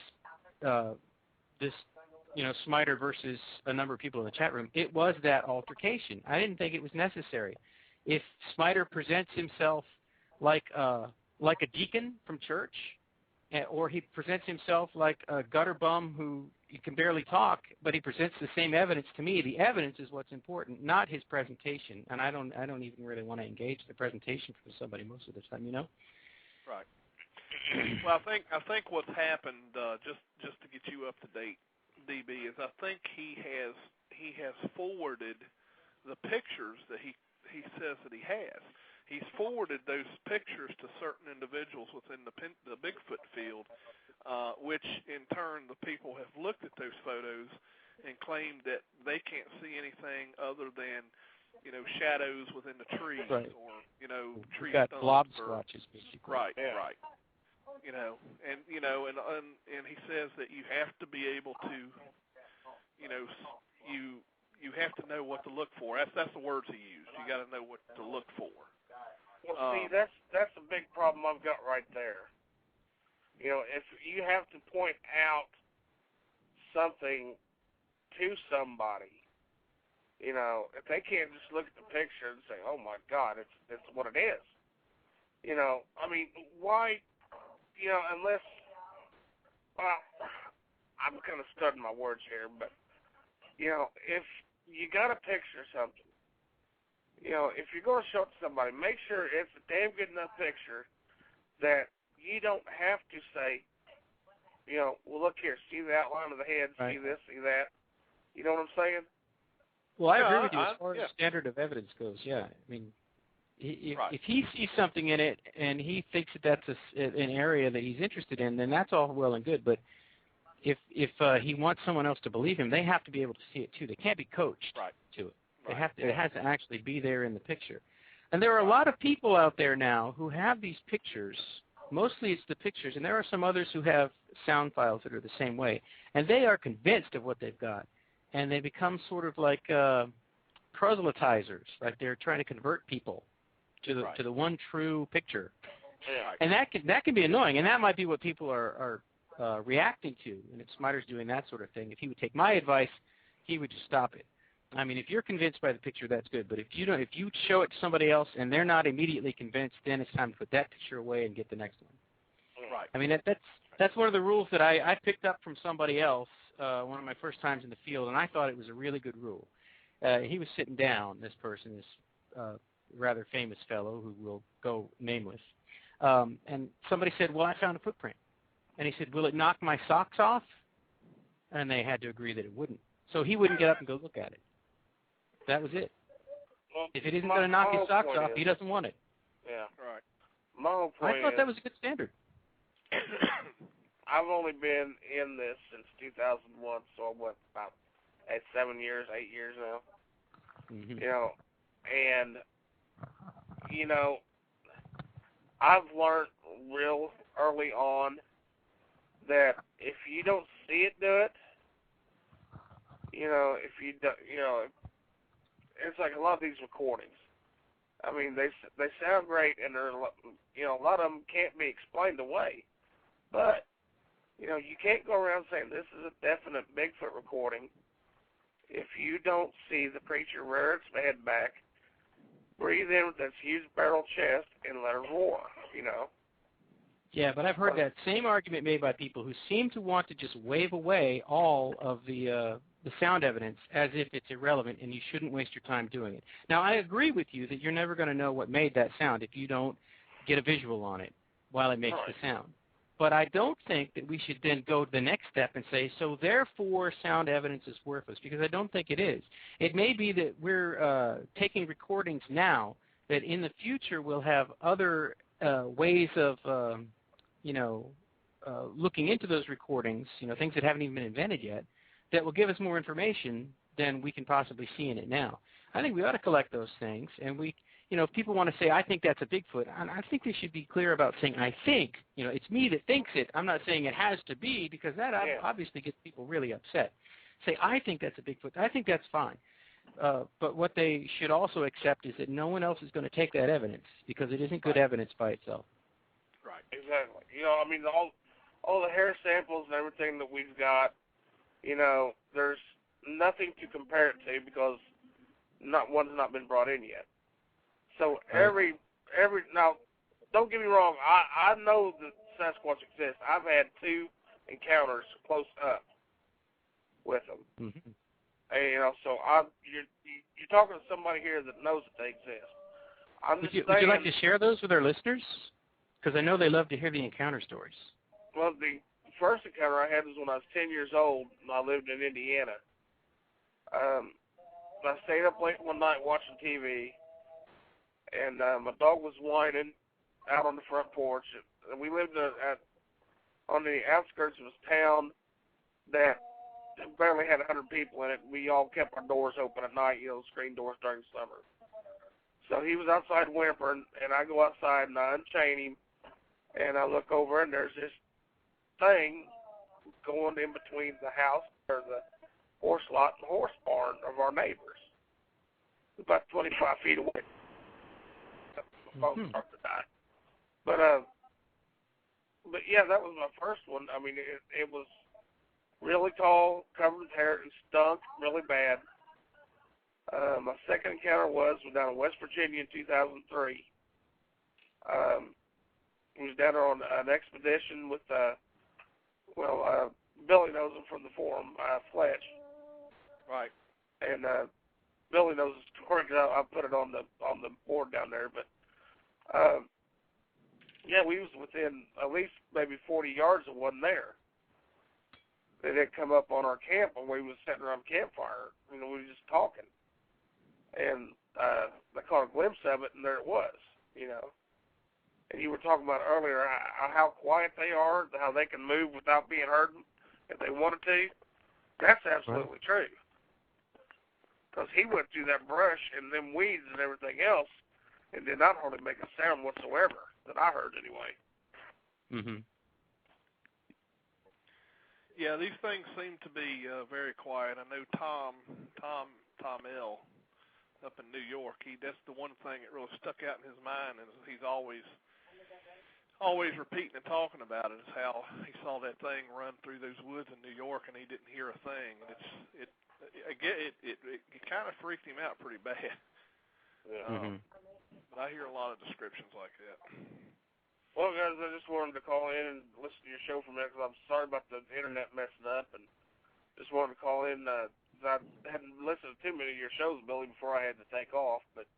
Speaker 4: you know, Smiter versus a number of people in the chat room, it was that altercation. I didn't think it was necessary. If Smiter presents himself like a deacon from church, or he presents himself like a gutter bum who can barely talk, but he presents the same evidence to me, the evidence is what's important, not his presentation. And I don't even really want to engage the presentation from somebody most of the time, you know.
Speaker 3: Right. Well, I think what's happened, just to get you up to date, DB, is I think he has forwarded the pictures that he says that he has. He's forwarded those pictures to certain individuals within the Bigfoot field, which in turn the people have looked at those photos and claimed that they can't see anything other than, you know, shadows within the trees,
Speaker 4: right.
Speaker 3: or, you know, tree
Speaker 4: got
Speaker 3: stumps.
Speaker 4: blob squatches, basically.
Speaker 3: Right,
Speaker 10: yeah.
Speaker 3: right. You know, and he says that you have to be able to, you know, you have to know what to look for. That's the words he used. You got to know what to look for.
Speaker 10: Well, see, that's a big problem I've got right there. You know, if you have to point out something to somebody, you know, if they can't just look at the picture and say, "Oh my God, it's what it is," you know, I mean, why? You know, unless, well, I'm kind of studying my words here, but you know, if you got to picture something. You know, if you're going to show it to somebody, make sure it's a damn good enough picture that you don't have to say, you know, well, look here, see the outline of the head,
Speaker 4: right.
Speaker 10: see this, see that. You know what I'm saying?
Speaker 4: Well, I agree with you as far as standard of evidence goes, yeah. I mean, if he sees something in it and he thinks that that's an area that he's interested in, then that's all well and good. But if he wants someone else to believe him, they have to be able to see it, too. They can't be coached to it. It has to actually be there in the picture. And there are a lot of people out there now who have these pictures. Mostly it's the pictures, and there are some others who have sound files that are the same way. And they are convinced of what they've got. And they become sort of like proselytizers, like they're trying to convert people to the one true picture. Yeah. And that can be annoying, and that might be what people are reacting to. And if Smiter's doing that sort of thing, if he would take my advice, he would just stop it. I mean, if you're convinced by the picture, that's good. But if you show it to somebody else and they're not immediately convinced, then it's time to put that picture away and get the next one.
Speaker 3: Right.
Speaker 4: I mean, that's one of the rules that I picked up from somebody else one of my first times in the field, and I thought it was a really good rule. He was sitting down, this person, this rather famous fellow who will go nameless, and somebody said, well, I found a footprint. And he said, will it knock my socks off? And they had to agree that it wouldn't. So he wouldn't get up and go look at it. That was it. Well, if it isn't going to knock his socks off, he doesn't want it.
Speaker 10: Yeah.
Speaker 3: Right.
Speaker 10: My whole point
Speaker 4: I thought that was a good standard.
Speaker 10: I've only been in this since 2001, so what, about 7 years, 8 years now.
Speaker 4: Mm-hmm.
Speaker 10: You know, and, you know, I've learned real early on that if you don't see it do it, you know, if you don't, you know, it's like a lot of these recordings. I mean, they sound great, and they're, you know, a lot of them can't be explained away. But, you know, you can't go around saying this is a definite Bigfoot recording if you don't see the preacher rear its head back, breathe in with its huge barrel chest, and let it roar, you know.
Speaker 4: Yeah, but I've heard that same argument made by people who seem to want to just wave away all of the sound evidence as if it's irrelevant and you shouldn't waste your time doing it. Now, I agree with you that you're never going to know what made that sound if you don't get a visual on it while it makes the sound. But I don't think that we should then go to the next step and say, so therefore sound evidence is worthless, because I don't think it is. It may be that we're taking recordings now that in the future we'll have other ways of, you know, looking into those recordings, you know, things that haven't even been invented yet, that will give us more information than we can possibly see in it now. I think we ought to collect those things, and if people want to say, I think that's a Bigfoot, I think they should be clear about saying, I think. It's me that thinks it. I'm not saying it has to be, because that obviously gets people really upset. Say, I think that's a Bigfoot. I think that's fine. But what they should also accept is that no one else is going to take that evidence, because it isn't good evidence by itself.
Speaker 10: Right, exactly. All the hair samples and everything that we've got, there's nothing to compare it to, because one's not been brought in yet. So every now, don't get me wrong, I know that Sasquatch exists. I've had 2 encounters close up with them. Mm-hmm. And, so you're talking to somebody here that knows that they exist.
Speaker 4: Would you like to share those with our listeners? Because I know they love to hear the encounter stories.
Speaker 10: Well, the first encounter I had was when I was 10 years old, and I lived in Indiana. I stayed up late one night watching TV, and my dog was whining out on the front porch. And we lived on the outskirts of a town that barely had 100 people in it. We all kept our doors open at night, screen doors during summer. So he was outside whimpering, and I go outside and I unchain him, and I look over, and there's this thing going in between the house or the horse lot and the horse barn of our neighbors, about 25 feet away. The phone started to die. But yeah, that was my first one. I mean, it was really tall, covered with hair, and stunk really bad. My second encounter was down in West Virginia in 2003. We was down there on an expedition with, Billy knows him from the forum, Fletch.
Speaker 3: Right.
Speaker 10: And Billy knows the story because I put it on the board down there. But yeah, we was within at least maybe 40 yards of one there. They did come up on our camp, and we was sitting around a campfire. We were just talking. And I caught a glimpse of it, and there it was, And you were talking about earlier how quiet they are, how they can move without being heard if they wanted to. That's absolutely true. Because he went through that brush and them weeds and everything else and did not hardly make a sound whatsoever, that I heard anyway.
Speaker 4: Mm-hmm.
Speaker 3: Yeah, these things seem to be very quiet. I know Tom L. up in New York. That's the one thing that really stuck out in his mind, and he's always repeating and talking about it, is how he saw that thing run through those woods in New York and he didn't hear a thing. And it kind of freaked him out pretty bad.
Speaker 10: Yeah.
Speaker 3: But I hear a lot of descriptions like that.
Speaker 10: Well, guys, I just wanted to call in and listen to your show for a minute because I'm sorry about the internet messing up, and just wanted to call in. I hadn't listened to too many of your shows, Billy, before I had to take off. But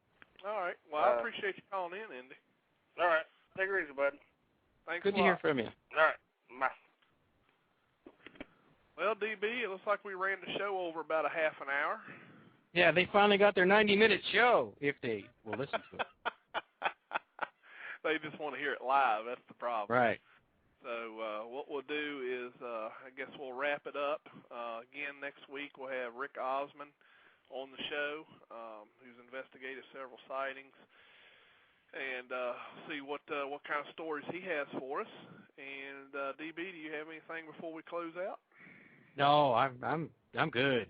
Speaker 3: all right. Well, I appreciate you calling in, Indy.
Speaker 10: All right. Take it easy, bud.
Speaker 3: Thanks.
Speaker 4: Good to hear from you.
Speaker 10: All right. Bye.
Speaker 3: Well, DB, it looks like we ran the show over about a half an hour.
Speaker 4: Yeah, they finally got their 90-minute show, if they will listen to it.
Speaker 3: They just want to hear it live. That's the problem.
Speaker 4: Right.
Speaker 3: So what we'll do is I guess we'll wrap it up. Again, next week we'll have Rick Osmond on the show, who's investigated several sightings, and see what kind of stories he has for us. And DB, do you have anything before we close out?
Speaker 4: No, I'm good.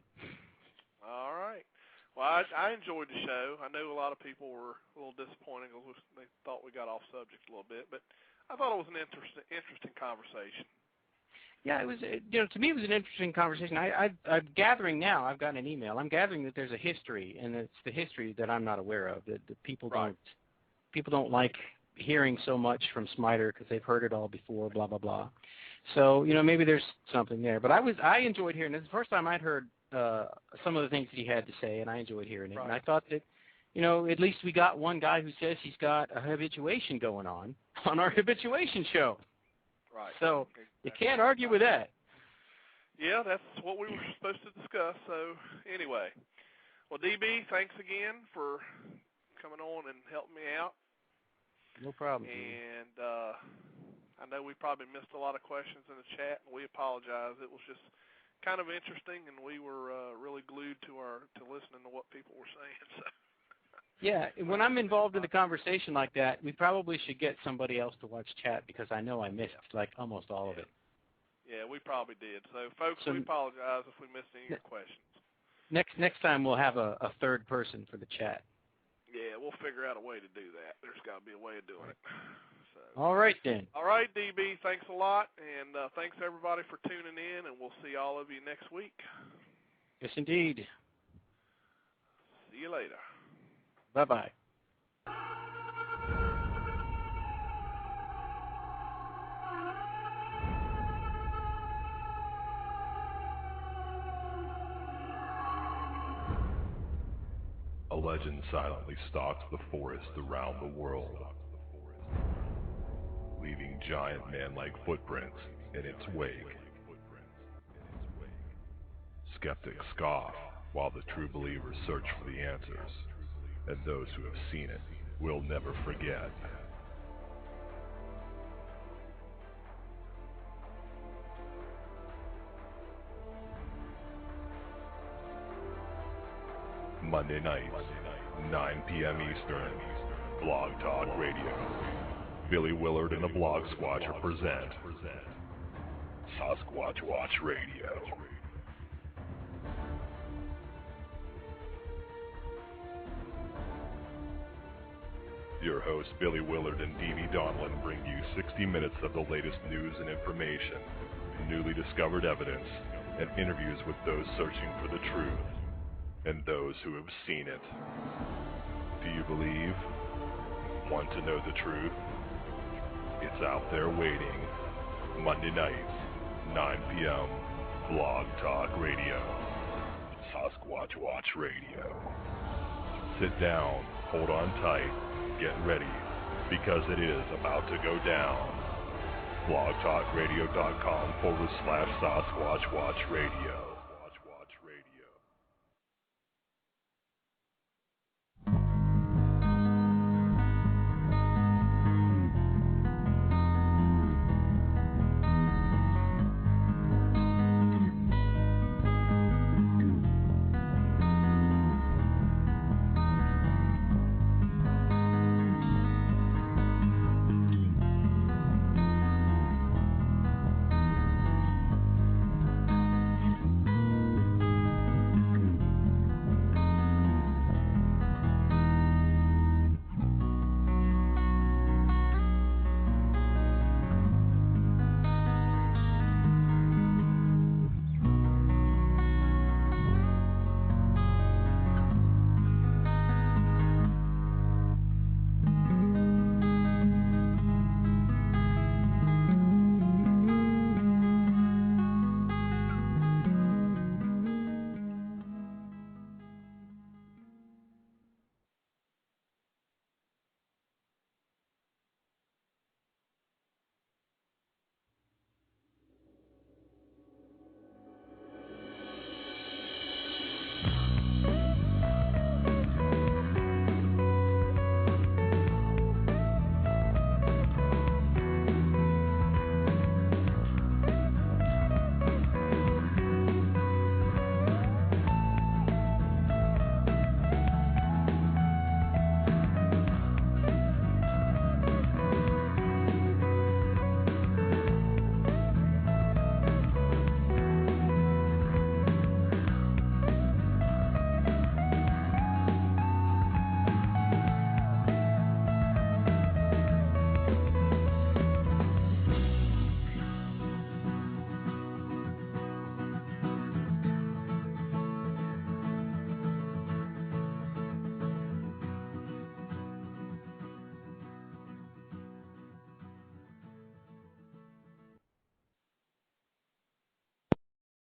Speaker 3: All right. Well, I enjoyed the show. I know a lot of people were a little disappointed because they thought we got off subject a little bit, but I thought it was an interesting conversation. Yeah, it was. To me, it was an interesting conversation. I'm gathering now. I've gotten an email. I'm gathering that there's a history, and it's the history that I'm not aware of. That people don't like hearing so much from Smiter because they've heard it all before. Blah blah blah. So maybe there's something there. But I enjoyed hearing it. It's the first time I'd heard some of the things that he had to say, and I enjoyed hearing it. Right. And I thought that, at least we got one guy who says he's got a habituation going on our habituation show. Right. So you can't argue with that. Yeah, that's what we were supposed to discuss. So anyway, well, DB, thanks again for coming on and helping me out. No problem. And I know we probably missed a lot of questions in the chat, and we apologize. It was just kind of interesting, and we were really glued to listening to what people were saying. So.
Speaker 4: Yeah, when I'm involved in a conversation like that, we probably should get somebody else to watch chat because I know I missed like almost all of it.
Speaker 3: Yeah, we probably did. So, folks, we apologize if we missed any of your questions.
Speaker 4: Next time we'll have a third person for the chat.
Speaker 3: Yeah, we'll figure out a way to do that. There's got to be a way of doing it. So.
Speaker 4: All right, then.
Speaker 3: All right, DB, thanks a lot, and thanks, everybody, for tuning in, and we'll see all of you next week.
Speaker 4: Yes, indeed.
Speaker 3: See you later.
Speaker 4: Bye-bye.
Speaker 11: A legend silently stalks the forest around the world, leaving giant man-like footprints in its wake. Skeptics scoff, while the true believers search for the answers, and those who have seen it will never forget. Monday nights, 9 p.m. Eastern, Blog Talk Radio. Billy Willard and the Blog Squatcher present Sasquatch Watch Radio. Your hosts, Billy Willard and Dee Donlin, bring you 60 minutes of the latest news and information, newly discovered evidence, and interviews with those searching for the truth and those who have seen it. Do you believe? Want to know the truth? It's out there waiting. Monday nights, 9 p.m., Blog Talk Radio. Sasquatch Watch Radio. Sit down, hold on tight, get ready, because it is about to go down. blogtalkradio.com/Sasquatch Watch Radio.